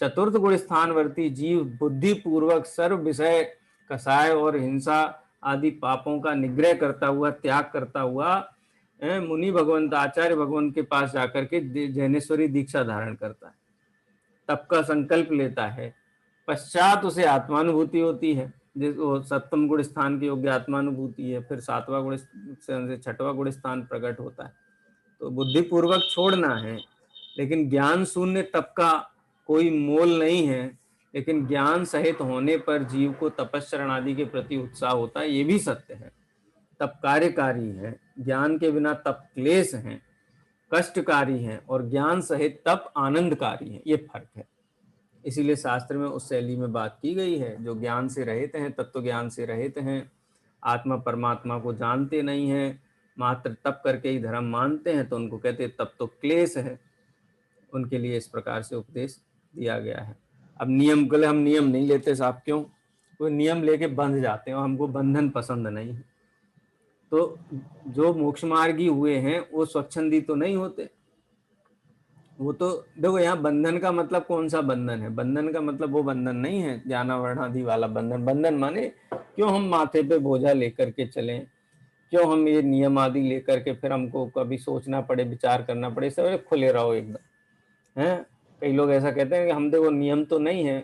चतुर्थ गुण स्थानवर्ती जीव बुद्धि पूर्वक सर्व विषय कसाय और हिंसा आदि पापों का निग्रह करता हुआ, त्याग करता हुआ मुनि भगवंत आचार्य भगवान के पास जाकर के जैनेश्वरी दीक्षा धारण करता है, तप का संकल्प लेता है, पश्चात उसे आत्मानुभूति होती है, जिसको सप्तम गुण स्थान की योग्य आत्मानुभूति है, फिर 7वां गुण से 6वां गुण स्थान प्रकट होता है। तो बुद्धिपूर्वक छोड़ना है, लेकिन ज्ञान शून्य तप का कोई मोल नहीं है, लेकिन ज्ञान सहित होने पर जीव को तपस्चरण आदि के प्रति उत्साह होता है, ये भी सत्य है। तप कार्यकारी है, ज्ञान के बिना तप क्लेश है, कष्टकारी है, और ज्ञान सहित तप आनंदकारी है, ये फर्क है। इसीलिए शास्त्र में उस शैली में बात की गई है, जो ज्ञान से रहित हैं, तत्व ज्ञान से रहित हैं, आत्मा परमात्मा को जानते नहीं हैं, मात्र तप करके ही धर्म मानते हैं, तो उनको कहते हैं तप तो क्लेश है, उनके लिए इस प्रकार से उपदेश दिया गया है। अब नियम के लिए हम नियम नहीं लेते साहब, क्यों? वो नियम लेके बंध जाते हैं और हमको बंधन पसंद नहीं है। तो जो मोक्ष मार्गी हुए हैं वो स्वच्छंदी तो नहीं होते, वो तो देखो यहाँ बंधन का मतलब कौन सा बंधन है? बंधन का मतलब वो बंधन नहीं है ज्ञानावरणादि वाला बंधन। बंधन माने क्यों हम माथे पे बोझा लेकर के चलें, क्यों हम ये नियम आदि लेकर के फिर हमको कभी सोचना पड़े, विचार करना पड़े, सब खुले रहो एकदम है। कई लोग ऐसा कहते हैं कि हम देखो नियम तो नहीं है,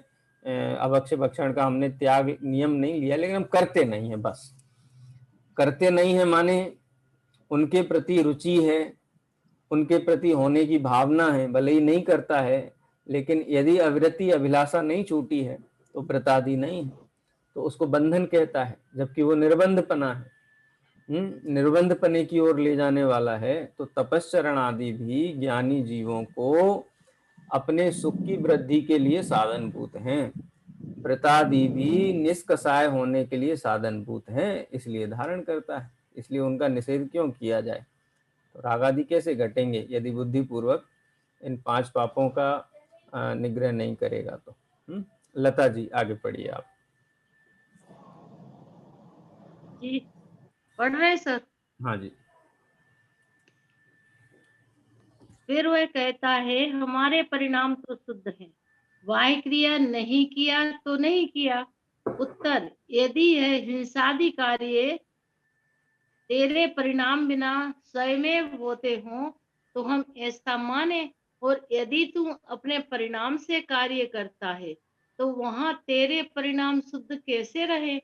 अभक्ष्य भक्षण का हमने त्याग नियम नहीं लिया, लेकिन हम करते नहीं है, बस करते नहीं है माने उनके प्रति रुचि है, उनके प्रति होने की भावना है, भले ही नहीं करता है, लेकिन यदि अविरति अभिलाषा नहीं छूटी है तो व्रतादि नहीं है, तो उसको बंधन कहता है, जबकि वो निर्बंधपना है, निर्बंधपने की ओर ले जाने वाला है। तो तपस्चरण आदि भी ज्ञानी जीवों को अपने सुख की वृद्धि के लिए साधनभूत हैं, व्रतादि भी निष्कषाय होने के लिए साधनभूत हैं, इसलिए धारण करता है। इसलिए उनका निषेध क्यों किया जाए? तो रागादि कैसे घटेंगे यदि बुद्धिपूर्वक इन 5 पापों का निग्रह नहीं करेगा तो। लता जी आगे पढ़िए आप। जी पढ़ रहे सर? हाँ जी। फिर वह कहता है हमारे परिणाम तो शुद्ध हैं, वाह क्रिया नहीं किया तो नहीं किया। उत्तर, यदि यह हिंसादि कार्य तेरे परिणाम बिना स्वयमेव होते हों तो हम ऐसा माने, और यदि तू अपने परिणाम से कार्य करता है तो वहां तेरे परिणाम शुद्ध कैसे रहे।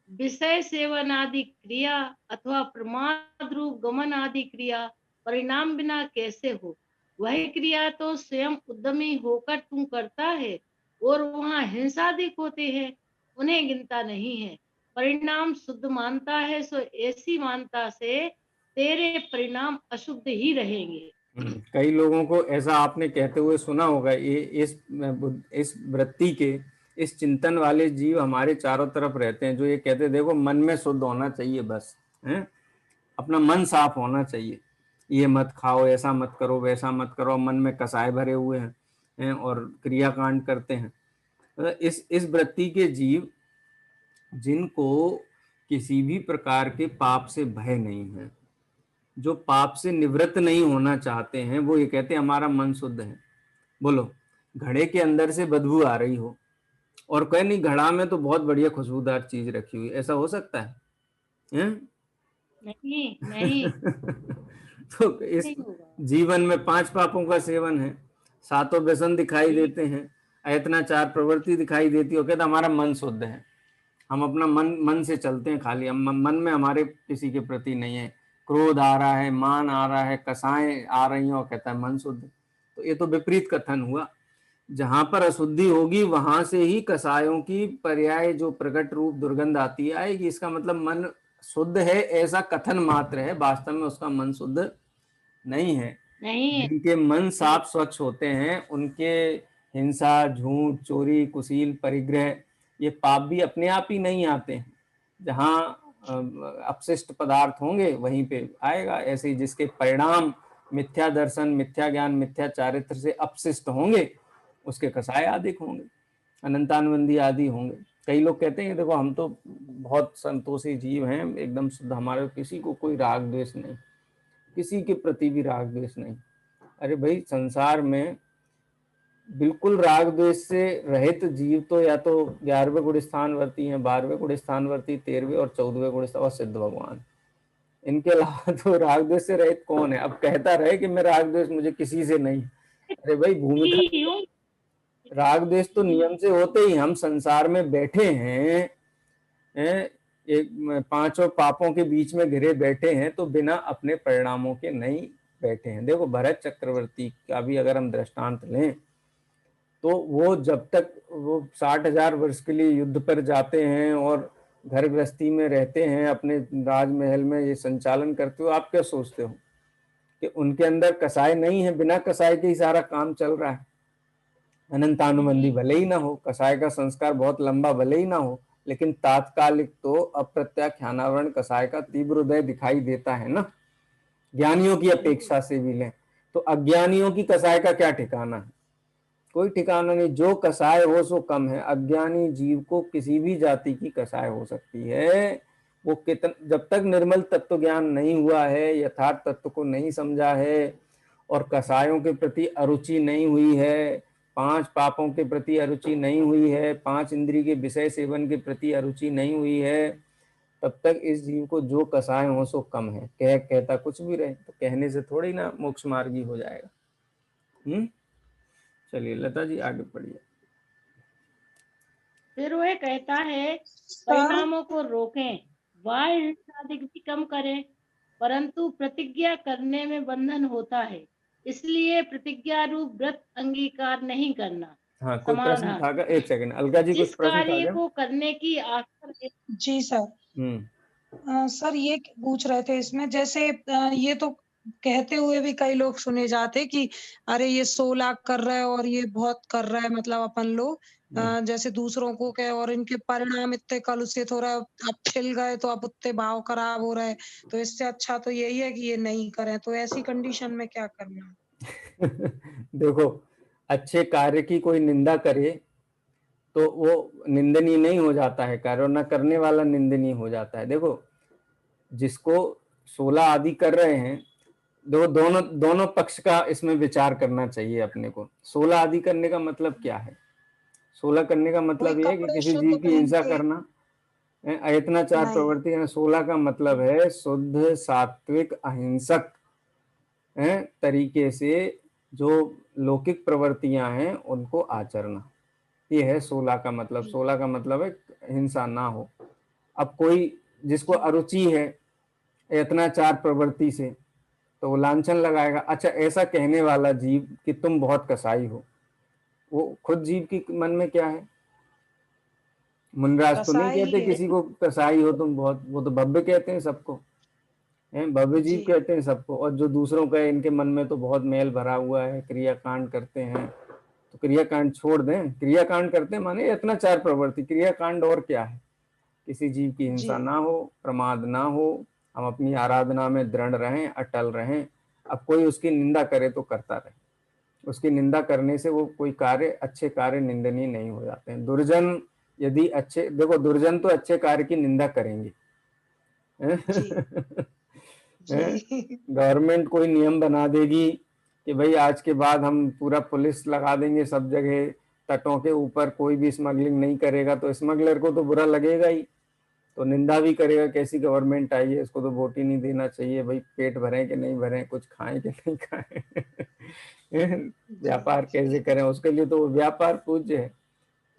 विषय सेवन आदि क्रिया अथवा प्रमाद रूप गमन आदि क्रिया परिणाम बिना कैसे हो। वह क्रिया तो स्वयं उद्यमी होकर तू करता है, और वहां हिंसादिक होते हैं, उन्हें गिनता नहीं है। परिणाम शुद्ध मानता है, सो ऐसी मानता से तेरे परिणाम अशुद्ध ही रहेंगे। कई लोगों को ऐसा आपने कहते हुए सुना होगा, ये इस वृत्ति के, इस चिंतन वाले जीव हमारे चारों तरफ रहते हैं, जो ये कहते हैं देखो मन में शुद्ध होना चाहिए, बस है, अपना मन साफ होना चाहिए, ये मत खाओ, ऐसा मत करो, वैसा मत करो, मन में कसाय भरे हुए हैं और क्रियाकांड करते हैं। इस वृत्ति के जीव जिनको किसी भी प्रकार के पाप से भय नहीं है, जो पाप से निवृत्त नहीं होना चाहते हैं, वो ये कहते हैं हमारा मन शुद्ध है। बोलो, घड़े के अंदर से बदबू आ रही हो और कहे नहीं घड़ा में तो बहुत बढ़िया खुशबूदार चीज रखी हुई, ऐसा हो सकता है? नहीं नहीं तो इस जीवन में 5 पापों का सेवन है, 7 व्यसन दिखाई देते हैं, अयत्नाचार प्रवृत्ति दिखाई देती है, कहता हमारा मन शुद्ध है, हम अपना मन से चलते हैं, खाली हम मन में हमारे किसी के प्रति नहीं है, क्रोध आ रहा है, मान आ रहा है, कसाएं आ रही हैं और कहता है मन शुद्ध। तो ये तो विपरीत कथन हुआ। जहां पर अशुद्धि होगी वहां से ही कसायों की पर्याय जो प्रकट रूप दुर्गंध आती आएगी। इसका मतलब मन शुद्ध है ऐसा कथन मात्र है, वास्तव में उसका मन शुद्ध नहीं है। जिनके मन साफ स्वच्छ होते हैं उनके हिंसा, झूठ, चोरी, कुशील, परिग्रह, ये पाप भी अपने आप ही नहीं आते हैं। जहाँ अपशिष्ट पदार्थ होंगे वहीं पे आएगा। ऐसे ही जिसके परिणाम मिथ्या दर्शन, मिथ्या ज्ञान, मिथ्या चारित्र से अपशिष्ट होंगे उसके कसाय आदि होंगे, अनंतानुबंधी आदि होंगे। कई लोग कहते हैं देखो हम तो बहुत संतोषी जीव हैं, एकदम शुद्ध, हमारे किसी को कोई राग द्वेष नहीं, किसी के प्रति भी राग द्वेष नहीं। अरे भाई, संसार में बिल्कुल राग द्वेष से रहित जीव तो या तो 11वें गुण स्थानवर्ती हैं, 12वें गुण स्थानवर्ती, 13वें और 14वें गुण और सिद्ध भगवान। इनके अलावा तो राग द्वेष से रहित कौन है? अब कहता रहे कि मैं राग द्वेष मुझे किसी से नहीं। अरे भाई, भूमिका राग द्वेष तो नियम से होते ही, हम संसार में बैठे हैं, एक 5 पापों के बीच में घिरे बैठे हैं, तो बिना अपने परिणामों के नहीं बैठे हैं। देखो भरत चक्रवर्ती का भी अगर हम दृष्टांत लें तो वो जब तक वो 60,000 वर्ष के लिए युद्ध पर जाते हैं और घर गृहस्थी में रहते हैं, अपने राजमहल में ये संचालन करते हो, आप क्या सोचते हो कि उनके अंदर कसाय नहीं है? बिना कसाय के ही सारा काम चल रहा है। अनंतानुबंधी भले ही ना हो, कसाय का संस्कार बहुत लंबा भले ही ना हो, लेकिन तात्कालिक तो अप्रत्याख्यानावरण कसाय का तीव्र उदय दिखाई देता है ना, ज्ञानियों की अपेक्षा से भी लें तो। अज्ञानियों की कसाय का क्या ठिकाना है? कोई ठिकाना नहीं। जो कसाय हो सो कम है। अज्ञानी जीव को किसी भी जाति की कसाय हो सकती है। वो जब तक निर्मल तत्व ज्ञान नहीं हुआ है, यथार्थ तत्व को नहीं समझा है और कसायों के प्रति अरुचि नहीं हुई है, 5 पापों के प्रति अरुचि नहीं हुई है, 5 इंद्रिय के विषय सेवन के प्रति अरुचि नहीं हुई है, तब तक इस जीव को जो कसाय हो सो कम है। कहता कुछ भी रहे, तो कहने से थोड़ी ना मोक्ष मार्गी हो जाएगा। चलिए लता जी आगे पढ़िए। फिर वह कहता है परिणामों को रोकें, वाह अधिक भी कम करें, परंतु प्रतिज्ञा करने में बंधन होता है, इसलिए प्रतिज्ञा रूप व्रत अंगीकार नहीं करना। हाँ, कोई प्रश्न था क्या? एक सेकंड, अलका जी, कुछ प्रश्न था क्या? कार्य को करने की आशा। जी सर। सर ये पूछ रहे थे इसमें, जैसे ये तो कहते हुए भी कई लोग सुने जाते कि अरे ये 16 कर रहा है और ये बहुत कर रहा है, मतलब अपन लोग जैसे दूसरों को कहे और इनके परिणाम इतने कलुषित हो रहा है, अब छिल गए तो अब उतने भाव खराब हो रहा है, तो इससे अच्छा तो यही है कि ये नहीं करें। तो ऐसी कंडीशन में क्या करना? देखो, अच्छे कार्य की कोई निंदा करे तो वो निंदनीय नहीं हो जाता है कार्य, और न करने वाला निंदनीय हो जाता है। देखो, जिसको 16 आदि कर रहे हैं दो दोनों दोनों पक्ष का इसमें विचार करना चाहिए अपने को। 16 आदि करने का मतलब क्या है? 16 करने का कोई मतलब ये है कि कपड़े किसी शुद्ध जीव की पहन हिंसा के करना। अयत्नाचार नहीं। प्रवृत्ति है। 16 का मतलब है शुद्ध सात्विक अहिंसक तरीके से जो लौकिक प्रवृत्तियां हैं उनको आचरना, ये है 16 का मतलब। 16 का मतलब है हिंसा ना हो। अब कोई जिसको जी अरुचि है यत्नाचार प्रवृत्ति से, तो वो लांछन लगाएगा। अच्छा, ऐसा कहने वाला जीव कि तुम बहुत कसाई हो, वो खुद जीव की मन में क्या है? मुनराज तो नहीं कसाई कहते है। किसी को कसाई हो तुम बहुत, वो तो भव्य कहते हैं सबको, हैं भव्य जीव जी कहते हैं सबको। और जो दूसरों का इनके मन में तो बहुत मैल भरा हुआ है, क्रियाकांड करते हैं, तो क्रियाकांड छोड़ दें। क्रियाकांड करते हैं माने यत्नाचार प्रवृत्ति, क्रियाकांड और क्या है? किसी जीव की जी हिंसा ना हो, प्रमाद ना हो, हम अपनी आराधना में दृढ़ रहें, अटल रहें। अब कोई उसकी निंदा करे तो करता रहे, उसकी निंदा करने से वो कोई कार्य, अच्छे कार्य निंदनीय नहीं हो जाते हैं। दुर्जन यदि अच्छे, देखो दुर्जन तो अच्छे कार्य की निंदा करेंगे। जी जी गवर्नमेंट कोई नियम बना देगी कि भाई आज के बाद हम पूरा पुलिस लगा देंगे सब जगह, तटों के ऊपर कोई भी स्मगलिंग नहीं करेगा, तो स्मगलर को तो बुरा लगेगा ही, तो निंदा भी करेगा। कैसी गवर्नमेंट आई है, इसको तो वोट ही नहीं देना चाहिए। भाई पेट भरें कि नहीं भरें, कुछ खाएं कि नहीं खाएं, व्यापार कैसे करें, उसके लिए तो व्यापार पूज्य है।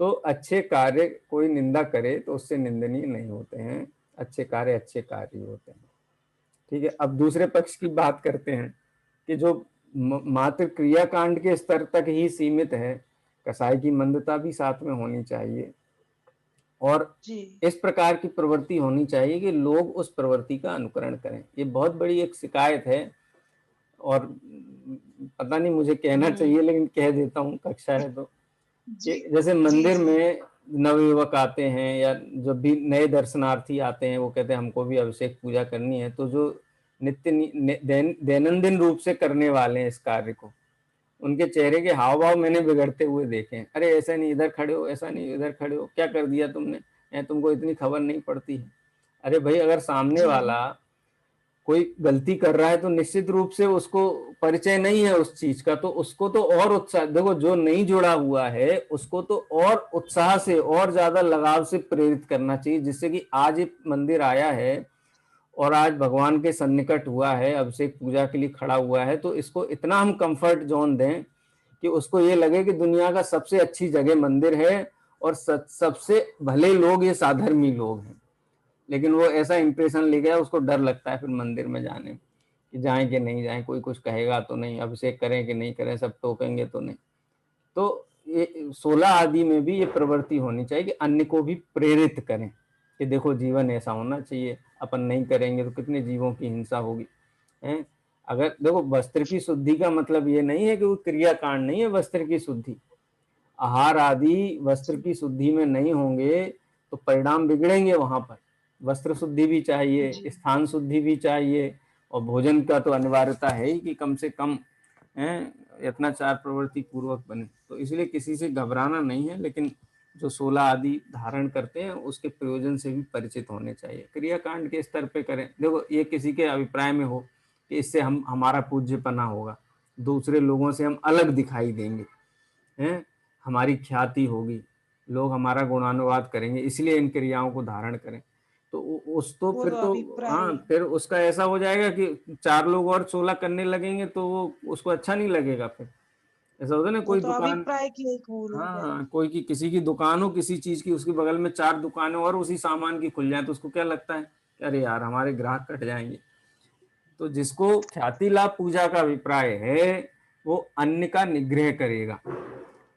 तो अच्छे कार्य कोई निंदा करे तो उससे निंदनीय नहीं होते हैं, अच्छे कार्य होते हैं। ठीक है, अब दूसरे पक्ष की बात करते हैं कि जो मात्र क्रियाकांड के स्तर तक ही सीमित है, कसाई की मंदता भी साथ में होनी चाहिए, और जी इस प्रकार की प्रवृत्ति होनी चाहिए कि लोग उस प्रवृत्ति का अनुकरण करें। ये बहुत बड़ी एक शिकायत है, और पता नहीं मुझे कहना चाहिए लेकिन कह देता हूँ, कक्षा है तो, जी कि जैसे जी मंदिर जी में नवयुवक आते हैं या जब भी नए दर्शनार्थी आते हैं, वो कहते हैं हमको भी अभिषेक पूजा करनी है, तो जो दैनंदिन रूप से करने वाले हैं इस कार्य को, उनके चेहरे के हाव भाव मैंने बिगड़ते हुए देखे हैं। अरे ऐसा नहीं, इधर खड़े हो, ऐसा नहीं, इधर खड़े हो, क्या कर दिया तुमने, तुमको इतनी खबर नहीं पड़ती है। अरे भाई, अगर सामने जी वाला कोई गलती कर रहा है तो निश्चित रूप से उसको परिचय नहीं है उस चीज का, तो उसको तो और उत्साह, देखो जो नहीं जुड़ा हुआ है उसको तो और उत्साह से और ज्यादा लगाव से प्रेरित करना चाहिए, जिससे कि आज ये मंदिर आया है और आज भगवान के सन्निकट हुआ है, अभिषेक पूजा के लिए खड़ा हुआ है, तो इसको इतना हम कंफर्ट जोन दें कि उसको ये लगे कि दुनिया का सबसे अच्छी जगह मंदिर है और सबसे भले लोग ये साधर्मी लोग हैं। लेकिन वो ऐसा इंप्रेशन ले गया, उसको डर लगता है फिर मंदिर में जाने में कि जाएं कि नहीं जाएं, कोई कुछ कहेगा तो नहीं, अभिषेक करें कि नहीं करें, सब टोकेंगे तो नहीं। तो ये 16 आदि में भी ये प्रवृत्ति होनी चाहिए कि अन्य को भी प्रेरित करें कि देखो जीवन ऐसा होना चाहिए, अपन नहीं करेंगे तो कितने जीवों की हिंसा होगी। हैं, अगर देखो वस्त्र की शुद्धि का मतलब ये नहीं है कि वो क्रियाकांड नहीं है, वस्त्र की शुद्धि, आहार आदि वस्त्र की शुद्धि में नहीं होंगे तो परिणाम बिगड़ेंगे। वहां पर वस्त्र शुद्धि भी चाहिए, जी स्थान शुद्धि भी चाहिए, और भोजन का तो अनिवार्यता है ही कि कम से कम यत्नाचार प्रवृत्ति पूर्वक बने। तो इसलिए किसी से घबराना नहीं है, लेकिन जो 16 आदि धारण करते हैं उसके प्रयोजन से भी परिचित होने चाहिए। क्रियाकांड के स्तर पे करें, देखो ये किसी के अभिप्राय में हो कि इससे हम हमारा पूज्यपना होगा, दूसरे लोगों से हम अलग दिखाई देंगे, हैं, हमारी ख्याति होगी, लोग हमारा गुणानुवाद करेंगे, इसलिए इन क्रियाओं को धारण करें, तो उस तो वो फिर तो तो, अभिप्राय हाँ है। फिर उसका ऐसा हो जाएगा कि 4 लोग और 16 करने लगेंगे तो वो उसको अच्छा नहीं लगेगा। फिर ऐसा होता है ना, वो कोई तो दुकान, अभिप्राय की एक भूल हो गई। हाँ कोई की किसी की दुकान हो किसी चीज की, उसके बगल में 4 दुकानें और उसी सामान की खुल जाए, तो उसको क्या लगता है, अरे यार हमारे ग्राहक कट जाएंगे। तो जिसको ख्याति लाभ पूजा का अभिप्राय है वो अन्य का निग्रह करेगा,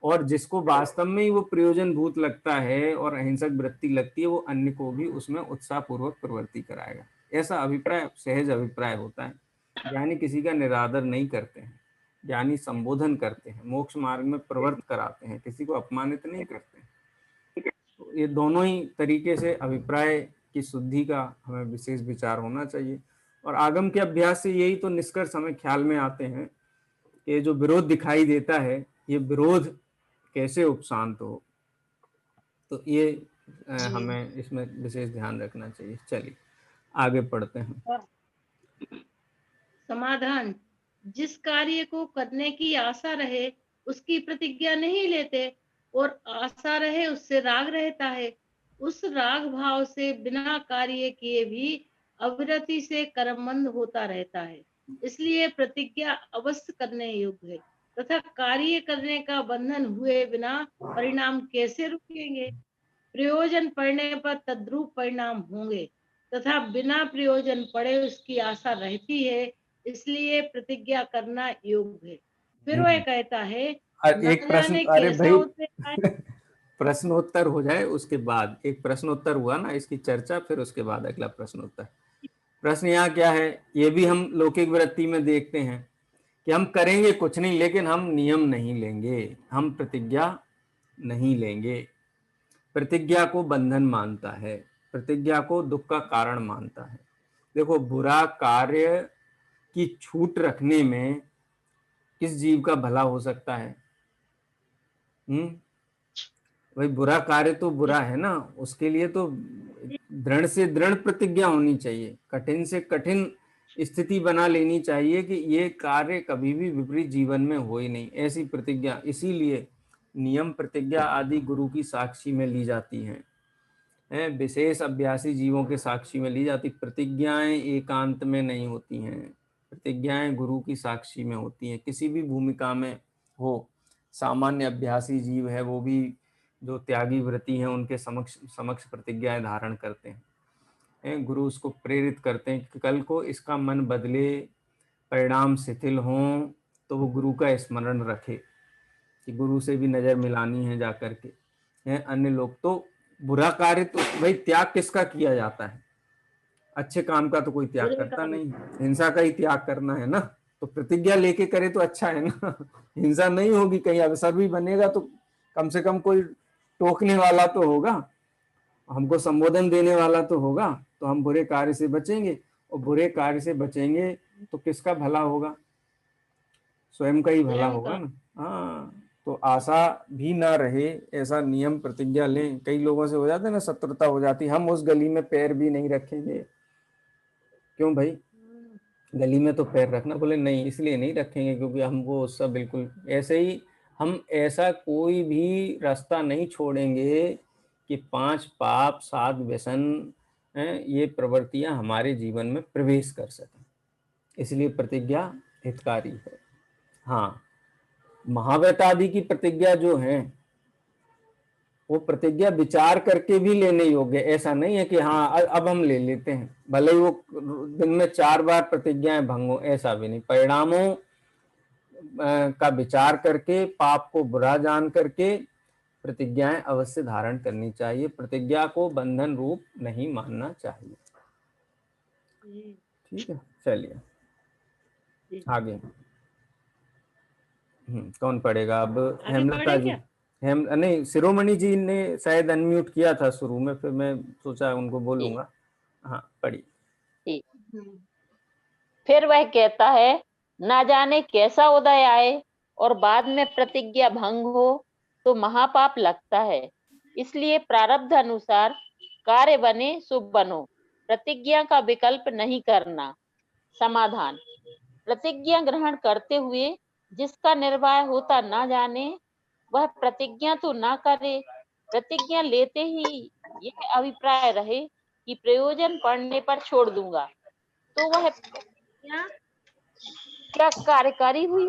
और जिसको वास्तव में ही वो प्रयोजन भूत लगता है और अहिंसक वृत्ति लगती है, वो अन्य को भी उसमें उत्साह पूर्वक प्रवृत्ति कराएगा। ऐसा अभिप्राय सहज अभिप्राय होता है। ज्ञानी किसी का निरादर नहीं करते हैं, ज्ञानी संबोधन करते हैं, मोक्ष मार्ग में प्रवृत्त कराते हैं, किसी को अपमानित नहीं करते हैं। तो ये दोनों ही तरीके से अभिप्राय की शुद्धि का हमें विशेष विचार होना चाहिए। और आगम के अभ्यास से यही तो निष्कर्ष हमें ख्याल में आते हैं कि जो विरोध दिखाई देता है, ये विरोध कैसे उपशांत हो, तो ये जी हमें इसमें विशेष ध्यान रखना चाहिए। चलिए आगे पढ़ते हैं। समाधान, जिस कार्य को करने की आशा रहे उसकी प्रतिज्ञा नहीं लेते, और आशा रहे उससे राग रहता है। उस राग भाव से बिना कार्य किए भी अविरति से कर्मबंध होता रहता है। इसलिए प्रतिज्ञा अवश्य करने योग्य है, तथा कार्य करने का बंधन हुए बिना परिणाम कैसे रुकेंगे। प्रयोजन पड़ने पर तद्रूप परिणाम होंगे, तथा बिना प्रयोजन पड़े उसकी आशा रहती है, इसलिए प्रतिज्ञा करना योग्य है। फिर वह कहता है, न एक प्रश्न, जाने अरे कैसा भाई उद्देश्य आए। प्रश्नोत्तर हो जाए उसके बाद, एक प्रश्नोत्तर हुआ ना, इसकी चर्चा, फिर उसके बाद अगला प्रश्नोत्तर। प्रश्न यहाँ क्या है, ये भी हम लौकिक वृत्ति में देखते हैं कि हम करेंगे कुछ नहीं, लेकिन हम नियम नहीं लेंगे, हम प्रतिज्ञा नहीं लेंगे। प्रतिज्ञा को बंधन मानता है, प्रतिज्ञा को दुख का कारण मानता है। देखो, बुरा कार्य की छूट रखने में किस जीव का भला हो सकता है? भाई बुरा कार्य तो बुरा है ना, उसके लिए तो दृढ़ से दृढ़ प्रतिज्ञा होनी चाहिए, कठिन से कठिन स्थिति बना लेनी चाहिए कि ये कार्य कभी भी विपरीत जीवन में हो ही नहीं, ऐसी प्रतिज्ञा। इसीलिए नियम प्रतिज्ञा आदि गुरु की साक्षी में ली जाती हैं, विशेष अभ्यासी जीवों के साक्षी में ली जाती। प्रतिज्ञाएं एकांत में नहीं होती हैं, प्रतिज्ञाएं गुरु की साक्षी में होती हैं। किसी भी भूमिका में हो, सामान्य अभ्यासी जीव है, वो भी जो त्यागी व्रती हैं उनके समक्ष प्रतिज्ञाएं धारण करते हैं। गुरु उसको प्रेरित करते हैं कि कल को इसका मन बदले, परिणाम शिथिल हों, तो वो गुरु का स्मरण रखे कि गुरु से भी नजर मिलानी है जाकर के। अन्य लोग तो बुरा कार्य तो भाई त्याग किसका किया जाता है? अच्छे काम का तो कोई त्याग करता नहीं, हिंसा का ही त्याग करना है ना। तो प्रतिज्ञा लेके करे तो अच्छा है ना। हिंसा नहीं होगी, कहीं अवसर भी बनेगा तो कम से कम कोई टोकने वाला तो होगा, हमको संबोधन देने वाला तो होगा, तो हम बुरे कार्य से बचेंगे। और बुरे कार्य से बचेंगे तो किसका भला होगा? स्वयं का ही भला होगा ना। हाँ, तो आशा भी ना रहे, ऐसा नियम प्रतिज्ञा लें। कई लोगों से हो जाता है ना, शत्रुता हो जाती, हम उस गली में पैर भी नहीं रखेंगे। क्यों भाई, गली में तो पैर रखना? बोले नहीं, इसलिए नहीं रखेंगे क्योंकि हमको उसका बिल्कुल ऐसे ही, हम ऐसा कोई भी रास्ता नहीं छोड़ेंगे कि 5 पाप 7 व्यसन ये प्रवृत्तियां हमारे जीवन में प्रवेश कर सकें। इसलिए प्रतिज्ञा हितकारी है। हाँ, महाव्रत आदि की प्रतिज्ञा जो है, वो प्रतिज्ञा विचार करके भी लेने योग्य। ऐसा नहीं है कि हाँ अब हम ले लेते हैं, भले ही वो दिन में 4 बार प्रतिज्ञाएं भंग हो, ऐसा भी नहीं। परिणामों का विचार करके, पाप को बुरा जान करके प्रतिज्ञाएं अवश्य धारण करनी चाहिए। प्रतिज्ञा को बंधन रूप नहीं मानना चाहिए। ठीक है, चलिए आगे। कौन पढ़ेगा अब? हेमलता जी। नहीं, शिरोमणि जी ने शायद अनम्यूट किया था शुरू में, फिर मैं सोचा उनको बोलूंगा। हाँ, पढ़िए। फिर वह कहता है, ना जाने कैसा उदय आए और बाद में प्रतिज्ञा भंग हो तो महापाप लगता है। इसलिए प्रारब्ध अनुसार कार्य बने सो बनो, प्रतिज्ञा का विकल्प नहीं करना। समाधान, प्रतिज्ञा ग्रहण करते हुए जिसका निर्वाह होता ना जाने, वह प्रतिज्ञा तो ना करे। प्रतिज्ञा लेते ही यह अभिप्राय रहे कि प्रयोजन पड़ने पर छोड़ दूंगा, तो वह प्रतिज्ञा क्या कार्यकारी हुई?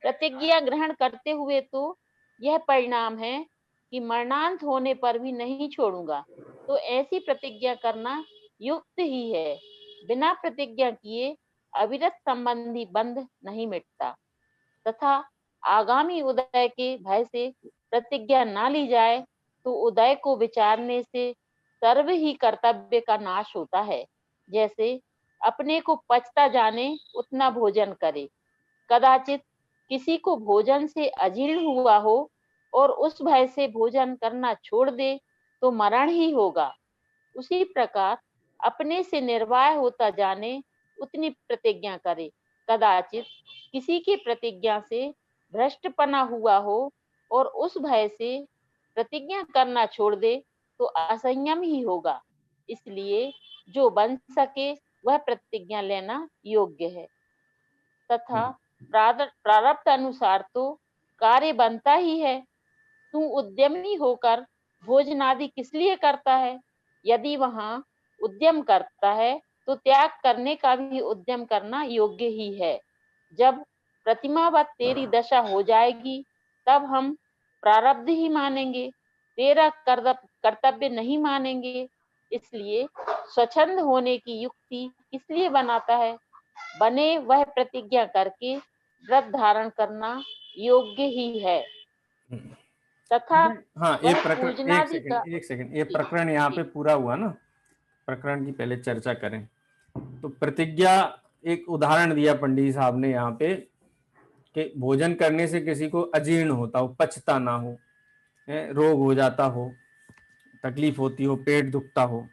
प्रतिज्ञा ग्रहण करते हुए तो यह परिणाम है कि मरणांत होने पर भी नहीं छोड़ूंगा, तो ऐसी प्रतिज्ञा करना युक्त ही है। बिना प्रतिज्ञा किए अविरत संबंधी बंध नहीं मिटता, तथा आगामी उदय के भय से प्रतिज्ञा ना ली जाए तो उदय को विचारने से सर्व ही कर्तव्य का नाश होता है। जैसे अपने को पचता जाने उतना भोजन करे। कदाचित किसी को भोजन से अजीर्ण हुआ हो और उस भय से भोजन करना छोड़ दे तो मरण ही होगा। उसी प्रकार अपने से निर्वाह होता जाने उतनी प्रतिज्ञा करे। कदाचित किसी की प्रतिज्ञा से भ्रष्टपना हुआ हो और उस भय से प्रतिज्ञा करना छोड़ दे तो असंयम ही होगा। इसलिए जो बन सके वह प्रतिज्ञा लेना योग्य है। तथा प्रारब्ध अनुसार तो कार्य बनता ही है। तू उद्यमी होकर भोजनादि किस लिए करता है? यदि वहां उद्यम करता है तो त्याग करने का भी उद्यम करना योग्य ही है। जब प्रतिमावत तेरी दशा हो जाएगी तब हम प्रारब्ध ही मानेंगे, तेरा कर्तव्य नहीं मानेंगे। इसलिए स्वच्छंद होने की युक्ति इसलिए बनाता है, बने वह प्रतिज्ञा करके व्रत धारण करना योग्य ही है तथा हाँ, वह पूजनादि का। एक सेकंड, ये प्रकरण यहाँ पे पूरा हुआ ना, प्रकरण की पहले चर्चा करें। तो प्रतिज्ञा, एक उदाहरण दिया पंडित साहब ने यहाँ पे कि भोजन करने से किसी को अजीर्ण होता हो, पचता ना हो, रोग हो जाता हो, तकलीफ होती हो, पेट दुखता हो,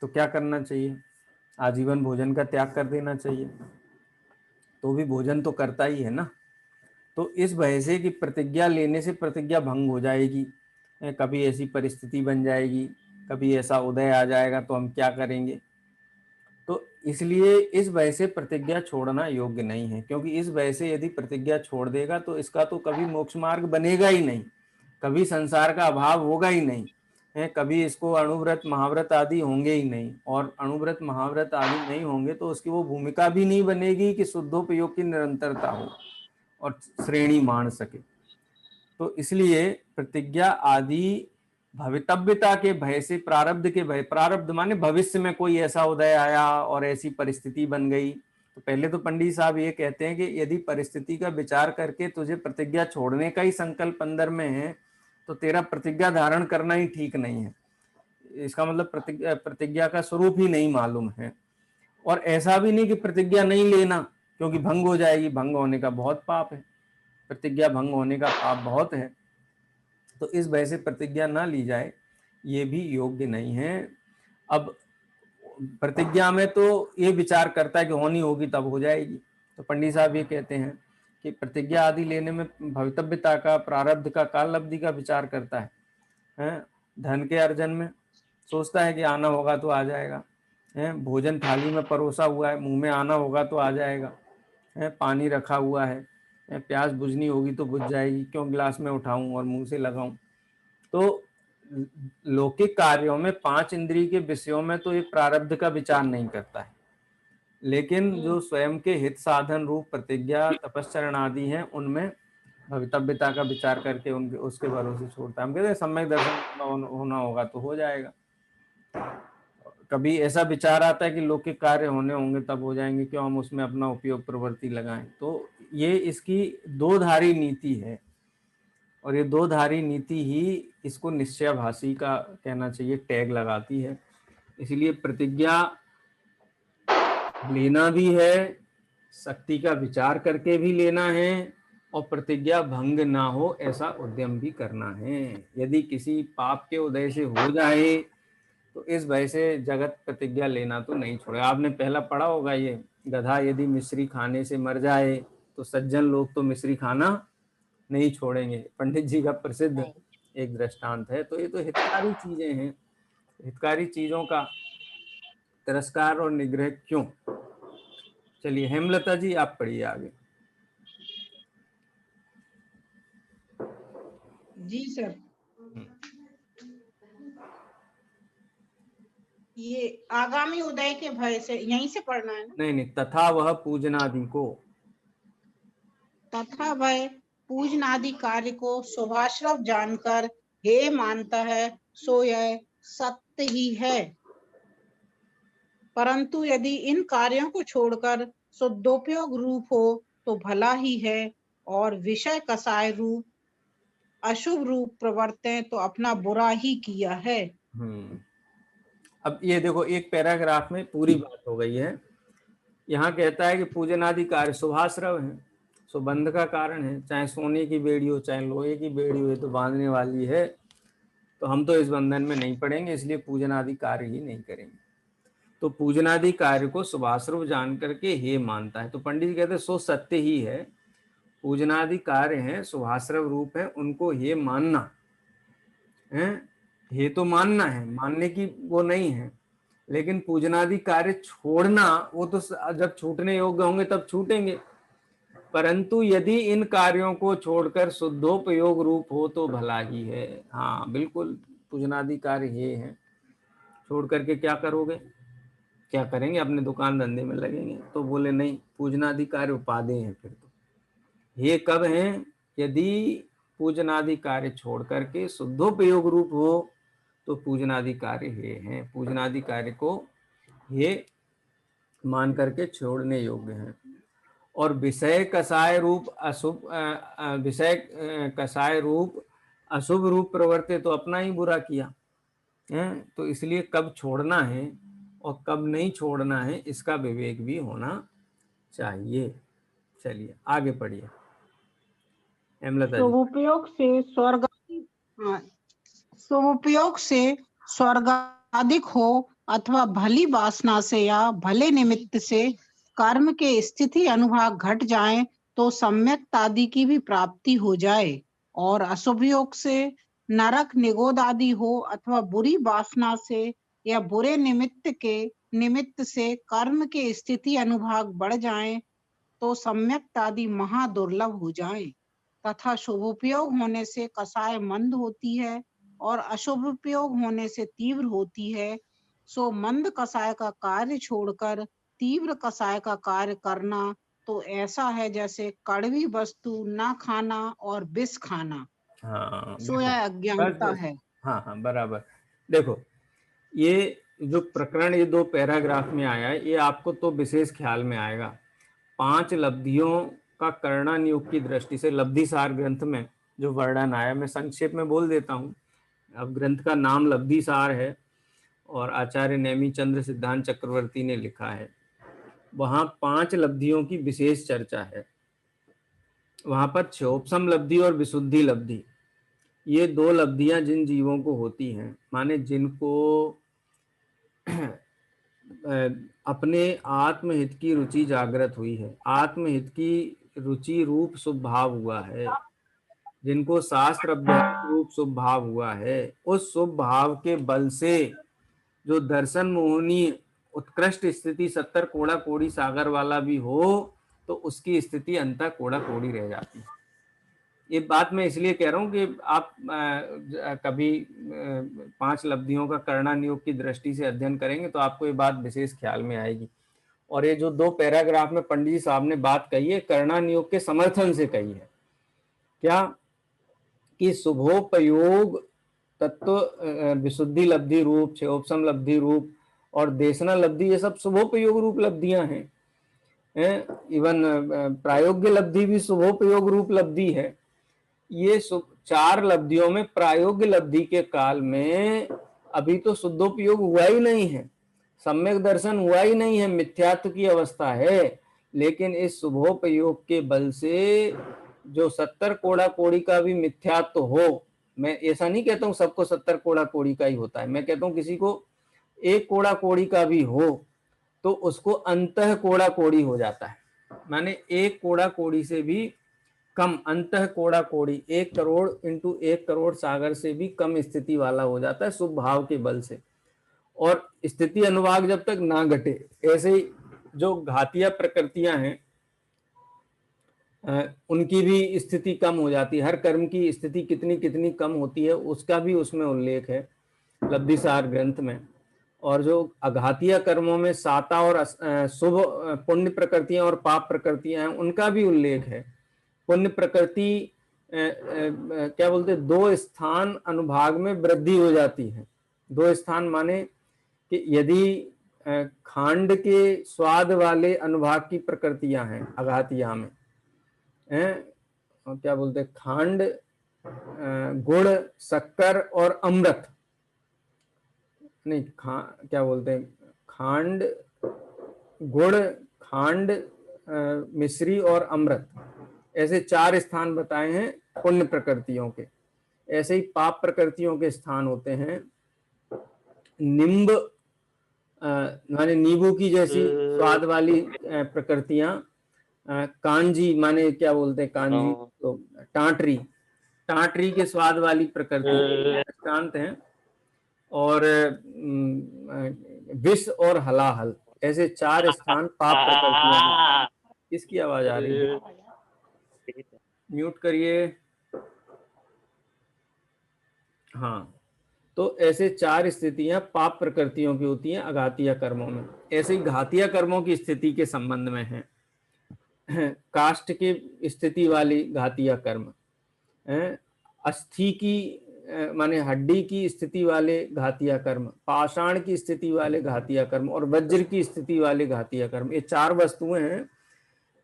तो क्या करना चाहिए? आजीवन भोजन का त्याग कर देना चाहिए। तो भी भोजन तो करता ही है ना। तो इस भय से कि प्रतिज्ञा लेने से प्रतिज्ञा भंग हो जाएगी, कभी ऐसी परिस्थिति बन जाएगी, कभी ऐसा उदय आ जाएगा तो हम क्या करेंगे, तो इसलिए इस भय से प्रतिज्ञा छोड़ना योग्य नहीं है। क्योंकि इस भय से यदि प्रतिज्ञा छोड़ देगा तो इसका तो कभी मोक्ष मार्ग बनेगा ही नहीं, कभी संसार का अभाव होगा ही नहीं है, कभी इसको अणुव्रत महाव्रत आदि होंगे ही नहीं, और अणुव्रत महाव्रत आदि नहीं होंगे तो उसकी वो भूमिका भी नहीं बनेगी कि शुद्धोपयोग की निरंतरता हो और श्रेणी मान सके। तो इसलिए प्रतिज्ञा आदि भवितव्यता के भय से, प्रारब्ध के भय, प्रारब्ध माने भविष्य में कोई ऐसा उदय आया और ऐसी परिस्थिति बन गई, तो पहले तो पंडित साहब ये कहते हैं कि यदि परिस्थिति का विचार करके तुझे प्रतिज्ञा छोड़ने का ही संकल्प अंदर में है तो तेरा प्रतिज्ञा धारण करना ही ठीक नहीं है। इसका मतलब प्रतिज्ञा का स्वरूप ही नहीं मालूम है। और ऐसा भी नहीं कि प्रतिज्ञा नहीं लेना क्योंकि भंग हो जाएगी, भंग होने का बहुत पाप है, प्रतिज्ञा भंग होने का पाप बहुत है। तो इस वजह से प्रतिज्ञा ना ली जाए, ये भी योग्य नहीं है। अब प्रतिज्ञा में तो ये विचार करता है कि होनी होगी तब हो जाएगी। तो पंडित साहब ये कहते हैं कि प्रतिज्ञा आदि लेने में भवितव्यता का, प्रारब्ध का, काल अवधि का विचार करता है। धन के अर्जन में सोचता है कि आना होगा तो आ जाएगा, भोजन थाली में परोसा हुआ है, मुंह में आना होगा तो आ जाएगा, पानी रखा हुआ है, प्यास बुझनी होगी तो बुझ जाएगी, क्यों गिलास में उठाऊं और मुंह से लगाऊं। तो लौकिक कार्यों में, पांच इंद्रिय के विषयों में तो ये प्रारब्ध का विचार नहीं करता है, लेकिन जो स्वयं के हित साधन रूप प्रतिज्ञा, तपश्चरण आदि हैं, उनमें भवितव्यता का विचार करके उनके उसके भरोसे छोड़ता है। हम कहते हैं सम्यक दर्शन होना होगा तो हो जाएगा। कभी ऐसा विचार आता है कि लौकिक कार्य होने होंगे तब हो जाएंगे, क्यों हम उसमें अपना उपयोग प्रवृत्ति लगाएं। तो ये इसकी दो धारी नीति है, और ये दो धारी नीति ही इसको निश्चयाभासी का कहना चाहिए टैग लगाती है। इसलिए प्रतिज्ञा लेना भी है, शक्ति का विचार करके भी लेना है, और प्रतिज्ञा भंग ना हो ऐसा उद्यम भी करना है। यदि किसी पाप के उदय से हो जाए तो इस भय से जगत प्रतिज्ञा लेना तो नहीं छोड़े। आपने पहला पढ़ा होगा ये, गधा यदि मिश्री खाने से मर जाए तो सज्जन लोग तो मिश्री खाना नहीं छोड़ेंगे, पंडित जी का प्रसिद्ध एक दृष्टांत है। तो ये तो हितकारी चीजें हैं, हितकारी चीजों का तिरस्कार और निग्रह क्यों। चलिए हेमलता जी आप पढ़िए आगे। जी सर, ये आगामी उदय के भय से यहीं से पढ़ना है ना? नहीं, तथा वह पूजनादि को, तथा वह पूजनादि कार्य को शुभाश्रव जानकर हे मानता है, सो यह सत्य ही है। परंतु यदि इन कार्यों को छोड़कर शुद्धोपयोग रूप हो तो भला ही है, और विषय कसाय रूप, अशुभ रूप प्रवर्ते तो अपना बुरा ही किया है। अब ये देखो, एक पैराग्राफ में पूरी बात हो गई है। यहाँ कहता है कि पूजन आदि कार्य शुभाश्रव है, सुबंध का कारण है, चाहे सोने की बेड़ी हो चाहे लोहे की बेड़ी हो, तो बांधने वाली है, तो हम तो इस बंधन में नहीं पड़ेंगे, इसलिए पूजन आदि कार्य ही नहीं करेंगे। तो पूजन आदि कार्य को शुभाश्रव जान करके हे मानता है। तो पंडित जी कहते हैं सो सत्य ही है, पूजनादि कार्य हैं, शुभाश्रव रूप है, उनको हे मानना है, हे तो मानना है, मानने की वो नहीं है, लेकिन पूजनादि कार्य छोड़ना वो तो जब छूटने योग्य होंगे तब छूटेंगे, परंतु यदि इन कार्यों को छोड़कर शुद्धोपयोग रूप हो तो भला ही है। हाँ बिल्कुल, पूजनादि कार्य ये हैं, छोड़ करके क्या करोगे, क्या करेंगे, अपने दुकान धंधे में लगेंगे। तो बोले नहीं, पूजनादि कार्य उपादेय हैं। फिर तो ये कब हैं, यदि पूजनादि कार्य छोड़ करके शुद्धोपयोग रूप हो तो पूजनादि कार्य ये हैं, पूजनादि कार्य को ये मान करके छोड़ने योग्य हैं। और विषय कसाय रूप अशुभ विषय कसाय रूप अशुभ रूप प्रवर्ते तो अपना ही बुरा किया है। तो इसलिए कब छोड़ना है और कब नहीं छोड़ना है इसका विवेक भी होना चाहिए। चलिए आगे पढ़िए हेमलता जी। स्वोपयोग से स्वर्गाधिक हो अथवा भली वासना से या भले निमित्त से कर्म के स्थिति अनुभाग घट जाए तो सम्यक आदि की भी प्राप्ति हो जाए, और अशुभ योग से नरक निगोद आदि हो अथवा बुरी वासना से या बुरे निमित्त से कर्म के स्थिति अनुभाग बढ़ जाए तो सम्यक आदि महादुर्लभ हो जाए, तथा शुभोपयोग होने से कसाय मंद होती है और अशुभ उपयोग होने से तीव्र होती है। सो मंद कसाय का कार्य छोड़कर तीव्र कसाय का कार्य करना तो ऐसा है जैसे कड़वी वस्तु ना खाना और विष खाना। हाँ सो यह अज्ञानता बस। है। हाँ हाँ बराबर। देखो ये जो प्रकरण ये 2 पैराग्राफ में आया है, ये आपको तो विशेष ख्याल में आएगा। 5 लब्धियों का करणानियोग की दृष्टि से लब्धि सार ग्रंथ में जो वर्णन आया, मैं संक्षेप में बोल देता हूँ। अब ग्रंथ का नाम लब्धि सार है और आचार्य नेमी चंद्र सिद्धांत चक्रवर्ती ने लिखा है। वहाँ 5 लब्धियों की विशेष चर्चा है। वहाँ पर क्षोभसम लब्धि और विशुद्धि लब्धि, ये 2 लब्धियां जिन जीवों को होती हैं, माने जिनको अपने आत्महित की रुचि जागृत हुई है, आत्महित की रुचि रूप शुभ भाव हुआ है, जिनको शास्त्र अभ्यास रूप शुभ भाव हुआ है, उस शुभ भाव के बल से जो दर्शन मोहनी उत्कृष्ट स्थिति 70 कोड़ा कोड़ी सागर वाला भी हो तो उसकी स्थिति अंतः कोड़ा कोड़ी रह जाती है। ये बात मैं इसलिए कह रहा हूँ कि आप कभी 5 लब्धियों का करणानियोग की दृष्टि से अध्ययन करेंगे तो आपको ये बात विशेष ख्याल में आएगी। और ये जो 2 पैराग्राफ में पंडित जी साहब ने बात कही है, करणानियोग के समर्थन से कही है। क्या कि शुभोपयोग तत्व विशुद्धि लब्धि रूप, क्षयोपशम लब्धि रूप और देशना लब्धि, ये सब शुभोपयोग रूप लब्धियां हैं। इवन प्रायोग्य लब्धि भी शुभोपयोग रूप लब्धि है। ये 4 लब्धियों में प्रायोग्य लब्धि के काल में अभी तो शुद्धोपयोग हुआ ही नहीं है, सम्यक दर्शन हुआ ही नहीं है, मिथ्यात्व की अवस्था है। लेकिन इस शुभोपयोग के बल से जो 70 कोड़ा कोड़ी का भी मिथ्यात्व हो, मैं ऐसा नहीं कहता हूँ सबको 70 कोड़ा कोड़ी का ही होता है, मैं कहता हूँ किसी को 1 कोड़ा कोड़ी का भी हो तो उसको अंतः कोड़ा कोड़ी हो जाता है। माने 1 कोड़ा कोड़ी से भी कम, अंतः कोड़ा कोड़ी 1 करोड़ इंटू 1 करोड़ सागर से भी कम स्थिति वाला हो जाता है शुभ भाव के बल से। और स्थिति अनुभाग जब तक ना घटे, ऐसे ही जो घातिया प्रकृतियां हैं उनकी भी स्थिति कम हो जाती है। हर कर्म की स्थिति कितनी कितनी कम होती है उसका भी उसमें उल्लेख है लब्धिसार ग्रंथ में। और जो अघातिया कर्मों में साता और शुभ पुण्य प्रकृतियां और पाप प्रकृतियां हैं उनका भी उल्लेख है। पुण्य प्रकृति क्या बोलते 2 स्थान अनुभाग में वृद्धि हो जाती है। 2 स्थान माने कि यदि खांड के स्वाद वाले अनुभाग की प्रकृतियां हैं अघातिया में, क्या बोलते खांड, गुड़, शक्कर और अमृत, नहीं क्या बोलते हैं खांड, गुड़, खांड, मिश्री और अमृत, ऐसे 4 स्थान बताए हैं पुण्य प्रकृतियों के। ऐसे ही पाप प्रकृतियों के स्थान होते हैं निम्ब माने नींबू की जैसी स्वाद वाली प्रकृतियां, कांजी माने क्या बोलते हैं कांजी तो टाटरी, टाटरी के स्वाद वाली प्रकृति दृष्टांत हैं। और विष और हलाहल, ऐसे 4 स्थान पाप प्रकृतियां। किसकी आवाज आ रही है? म्यूट करिए। हाँ, तो ऐसे 4 स्थितियां पाप प्रकृतियों की होती हैं अघातीय कर्मों में। ऐसे ही घातीय कर्मों की स्थिति के संबंध में है काष्ठ की स्थिति वाली घातीय कर्म, अस्थि की माने हड्डी की स्थिति वाले घातीय कर्म, पाषाण की स्थिति वाले घातीय कर्म और वज्र की स्थिति वाले घातीय कर्म। ये 4 वस्तुएं हैं।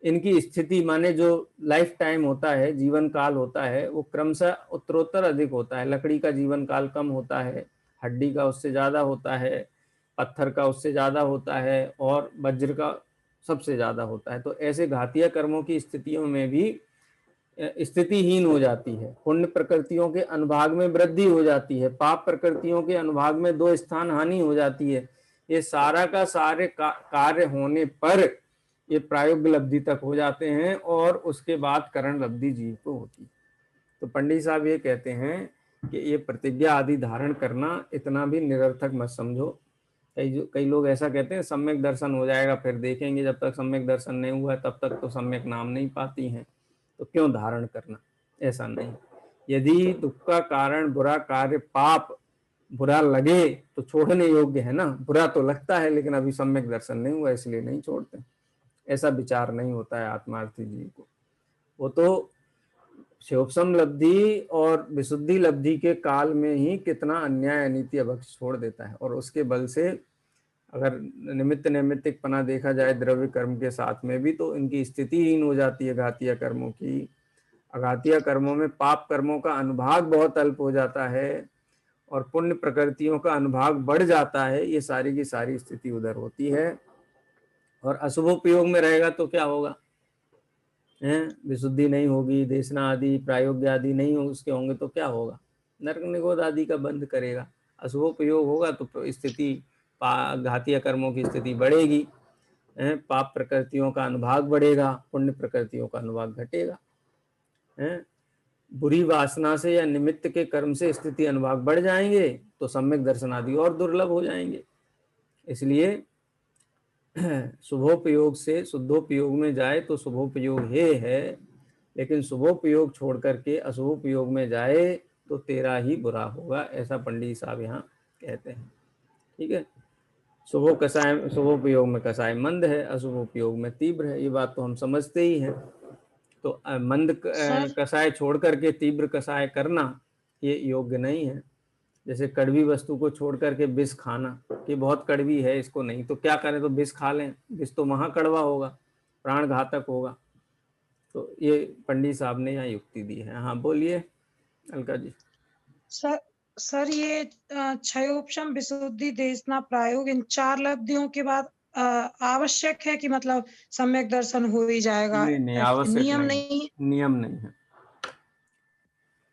इनकी स्थिति माने जो लाइफ टाइम होता है, जीवन काल होता है, वो क्रमशः उत्तरोत्तर अधिक होता है। लकड़ी का जीवन काल कम होता है, हड्डी का उससे ज्यादा होता है, पत्थर का उससे ज्यादा होता है और वज्र का सबसे ज्यादा होता है। तो ऐसे घातीय कर्मों की स्थितियों में भी स्थितिहीन हो जाती है। पुण्य प्रकृतियों के अनुभाग में वृद्धि हो जाती है, पाप प्रकृतियों के अनुभाग में 2 स्थान हानि हो जाती है। ये सारा का सारे कार्य होने पर ये प्रायोग्य लब्धि तक हो जाते हैं और उसके बाद करण लब्धि जीव को होती है। तो पंडित साहब ये कहते हैं कि ये प्रतिज्ञा आदि धारण करना इतना भी निरर्थक मत समझो। कई लोग ऐसा कहते हैं सम्यक दर्शन हो जाएगा फिर देखेंगे, जब तक सम्यक दर्शन नहीं हुआ तब तक तो सम्यक नाम नहीं पाती हैं, तो क्यों धारण करना। ऐसा नहीं। यदि दुख का कारण बुरा कार्य पाप बुरा लगे तो छोड़ने योग्य है ना। बुरा तो लगता है लेकिन अभी सम्यक दर्शन नहीं हुआ इसलिए नहीं छोड़ते, ऐसा विचार नहीं होता है आत्मार्थी जीव को। वो तो शिवोपम लब्धि और विशुद्धि लब्धि के काल में ही कितना अन्याय अनीति अभक्ष छोड़ देता है। और उसके बल से अगर निमित्त नैमित्तिक पना देखा जाए द्रव्य कर्म के साथ में भी, तो इनकी स्थिति हीन हो जाती है घातीय कर्मों की। अघातीय कर्मों में पाप कर्मों का अनुभाग बहुत अल्प हो जाता है और पुण्य प्रकृतियों का अनुभाग बढ़ जाता है। ये सारी की सारी स्थिति उधर होती है। और अशुभोपयोग में रहेगा तो क्या होगा, विशुद्धि नहीं होगी, देशना आदि प्रायोग्य आदि नहीं हो उसके होंगे तो क्या होगा, नरक निगोद आदि का बंध करेगा। अशुभोपयोग होगा तो स्थिति घातीय कर्मों की स्थिति बढ़ेगी, पाप प्रकृतियों का अनुभाग बढ़ेगा, पुण्य प्रकृतियों का अनुभाग घटेगा। बुरी वासना से या निमित्त के कर्म से स्थिति अनुभाग बढ़ जाएंगे तो सम्यक दर्शन आदि और दुर्लभ हो जाएंगे। इसलिए शुभोपयोग से शुद्धोपयोग में जाए तो शुभोपयोग है, लेकिन शुभोपयोग छोड़ करके अशुभोपयोग में जाए तो तेरा ही बुरा होगा, ऐसा पंडित साहब यहाँ कहते हैं। ठीक है, शुभोपयोग में कसाय मंद है, अशुभोपयोग में तीव्र है, ये बात तो हम समझते ही हैं। तो मंद कसाय छोड़ करके तीव्र कसाय करना ये योग्य नहीं है। जैसे कड़वी वस्तु को छोड़ करके विष खाना कि बहुत कड़वी है इसको नहीं, तो क्या करें, तो विष खा लें, विष तो महा कड़वा होगा, प्राण घातक होगा। तो ये पंडित साहब ने यहाँ युक्ति दी है। हाँ बोलिए अलका जी। सर ये क्षयोपशम विशुद्धि देशना प्रायोग इन 4 लब्धियों के बाद आवश्यक है कि मतलब सम्यक दर्शन हो ही जाएगा? नहीं आवश्यक नियम नहीं, नियम नहीं है।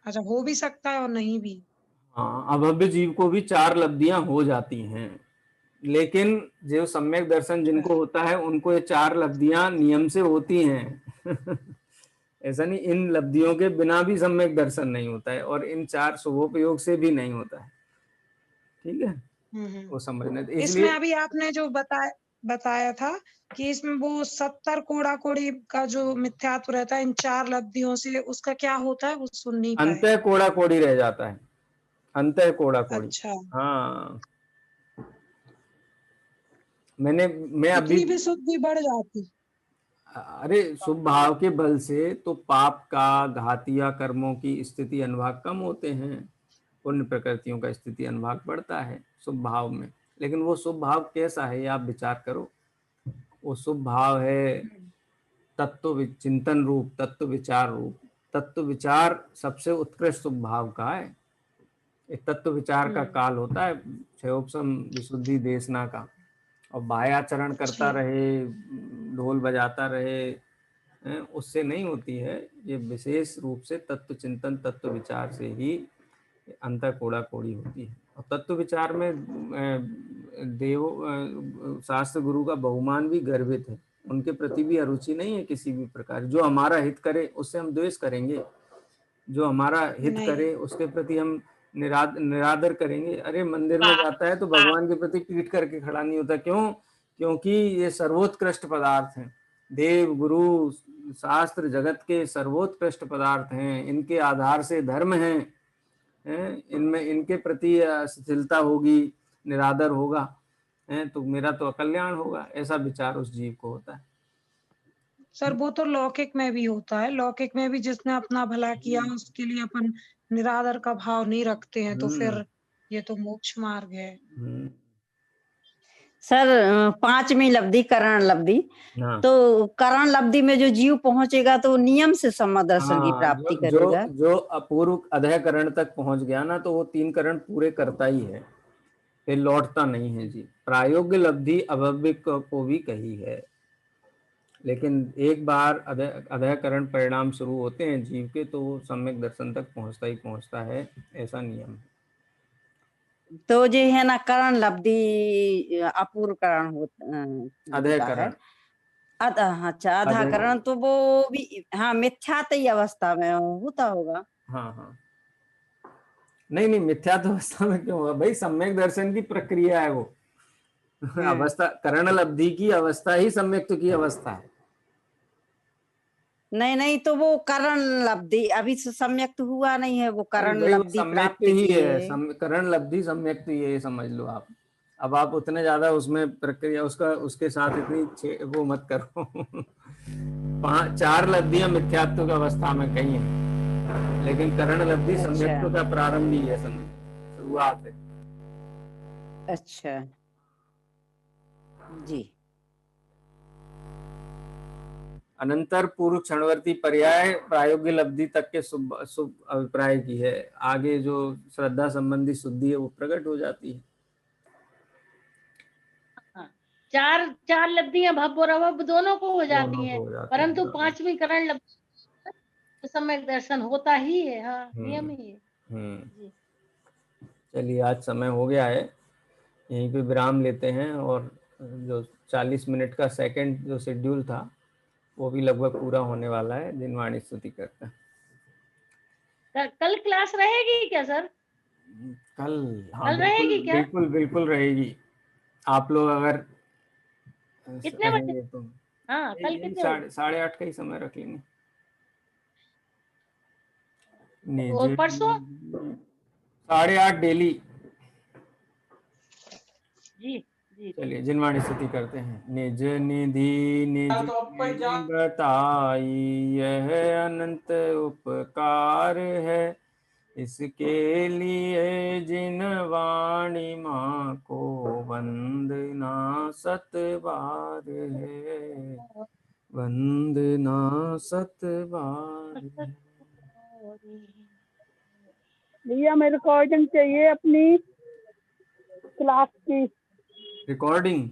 अच्छा, हो भी सकता है और नहीं भी। हाँ, अभव्य जीव को भी 4 लब्धियां हो जाती हैं, लेकिन जो सम्यक दर्शन जिनको होता है उनको ये 4 लब्धियां नियम से होती हैं ऐसा नहीं, इन लब्धियों के बिना भी सम्यक दर्शन नहीं होता है और इन 4 शुभोपयोग से भी नहीं होता है। ठीक है, वो समझना। इसमें अभी आपने जो बताया था कि इसमें वो 70 कोड़ा कोड़ी का जो मिथ्यात्व रहता है इन 4 लब्धियों से, उसका क्या होता है वो सुन नहीं पाए। अंतः कोड़ा कोड़ी रह जाता है, अंतः कोड़ा कोड़ी। अच्छा, हाँ, मैं अभी विशुद्धि बढ़ जाती। अरे शुभ भाव के बल से तो पाप का घातीय कर्मों की स्थिति अनुभाग कम होते हैं, पुण्य प्रकृतियों का स्थिति अनुभाग बढ़ता है शुभ भाव में। लेकिन वो शुभ भाव कैसा है ये आप विचार करो। वो शुभ भाव है तत्व चिंतन रूप, तत्व विचार रूप। तत्व विचार सबसे उत्कृष्ट शुभ भाव का है। तत्व विचार का काल होता है क्षयोपशम विशुद्धि देशना का, और बाह्याचरण करता रहे, ढोल बजाता रहे, उससे नहीं होती है। ये विशेष रूप से तत्व चिंतन तत्व विचार से ही अंतर कोड़ा कोड़ी होती है। और तत्व विचार में शास्त्र गुरु का बहुमान भी गर्भित है, उनके प्रति भी अरुचि नहीं है किसी भी प्रकार। जो हमारा हित करे उससे हम द्वेष करेंगे, जो हमारा हित करे उसके प्रति हम निरादर करेंगे। अरे मंदिर में जाता है तो भगवान के प्रति पीठ करके खड़ा नहीं होता, क्यों? क्योंकि ये सर्वोत्कृष्ट पदार्थ हैं। देव गुरु शास्त्र जगत के सर्वोत्कृष्ट पदार्थ हैं, इनके आधार से धर्म हैं, इनमें इनके प्रति शिथिलता होगी, निरादर होगा, तो मेरा तो अकल्याण होगा, ऐसा विचार उस जीव को होता है। सर वो तो लौकिक में भी होता है, लौकिक में भी जिसने अपना भला किया उसके लिए अपन निरादर का भाव नहीं रखते हैं, तो फिर ये तो मोक्ष मार्ग है। सर पांचवी लब्धि करण लब्धि, तो करण लब्धि में जो जीव पहुंचेगा तो नियम से समदर्शन की प्राप्ति करेगा। जो अपूर्व अधःकरण तक पहुंच गया ना, तो वो 3 करण पूरे करता ही है, फिर लौटता नहीं है जी। प्रायोग्य लब्धि अभव्य को भी कही है, लेकिन एक बार अधःकरण परिणाम शुरू होते हैं जीव के, तो वो सम्यक दर्शन तक पहुंचता ही पहुंचता है, ऐसा नियम है। तो जो है ना करण लब्धि अपूर्व करण होता अधःकरण, अच्छा अधःकरण, तो वो भी हाँ मिथ्यात्व अवस्था में होता होगा। हाँ नहीं मिथ्यात्व अवस्था में क्यों होगा भाई, सम्यक दर्शन की प्रक्रिया है वो। अवस्था करण लब्धि की अवस्था ही सम्यक्त्व की अवस्था है। नहीं तो वो करण लब्धि अभी से सम्यक्त हुआ नहीं है, वो करण लब्धि प्राप्त ही है, करण लब्धि सम्यक्त ये समझ लो आप। अब आप उतने ज्यादा उसमें प्रक्रिया उसके साथ इतनी वो मत करो। 4 लब्धियां मिथ्यात्व की अवस्था में कही है, लेकिन करण लब्धि सम्यक्त्व का प्रारंभ ही है, शुरुआत है। अच्छा जी। अनंतर पूर्व क्षणवर्ती पर्याय प्रायोगिक लब्धि तक के शुभ अभिप्राय की है। आगे जो श्रद्धा संबंधी शुद्धि है वो प्रकट हो जाती है। चार लब्धियां भव और अभव दोनों को हो जाती हैं, परंतु 5वीं करण लब्धि सम्यक दर्शन होता ही है। हाँ नियम ही है। चलिए आज समय हो गया है, यहीं पे विराम लेते हैं, और जो 40 मिनट का सेकंड जो शेड्यूल था वो भी लगभग पूरा होने वाला है। दिनवाणी स्तुति करते हैं। कल क्लास रहेगी क्या सर? कल हाँ कल रहेगी क्या? बिल्कुल रहेगी। आप लोग अगर कितने बजे? तो हाँ कल कितने बजे? 8:30 का ही समय रख लेंगे। और परसों 8:30 डेली। जी चलिए जिनवाणी स्तुति करते हैं। निज निधि निज बताई, यह अनंत उपकार है, इसके लिए जिन वाणी माँ को वंदना 7 बार है, वंदना 7 बार है। भैया मैं रिकॉर्डिंग चाहिए अपनी क्लास की। रिकॉर्डिंग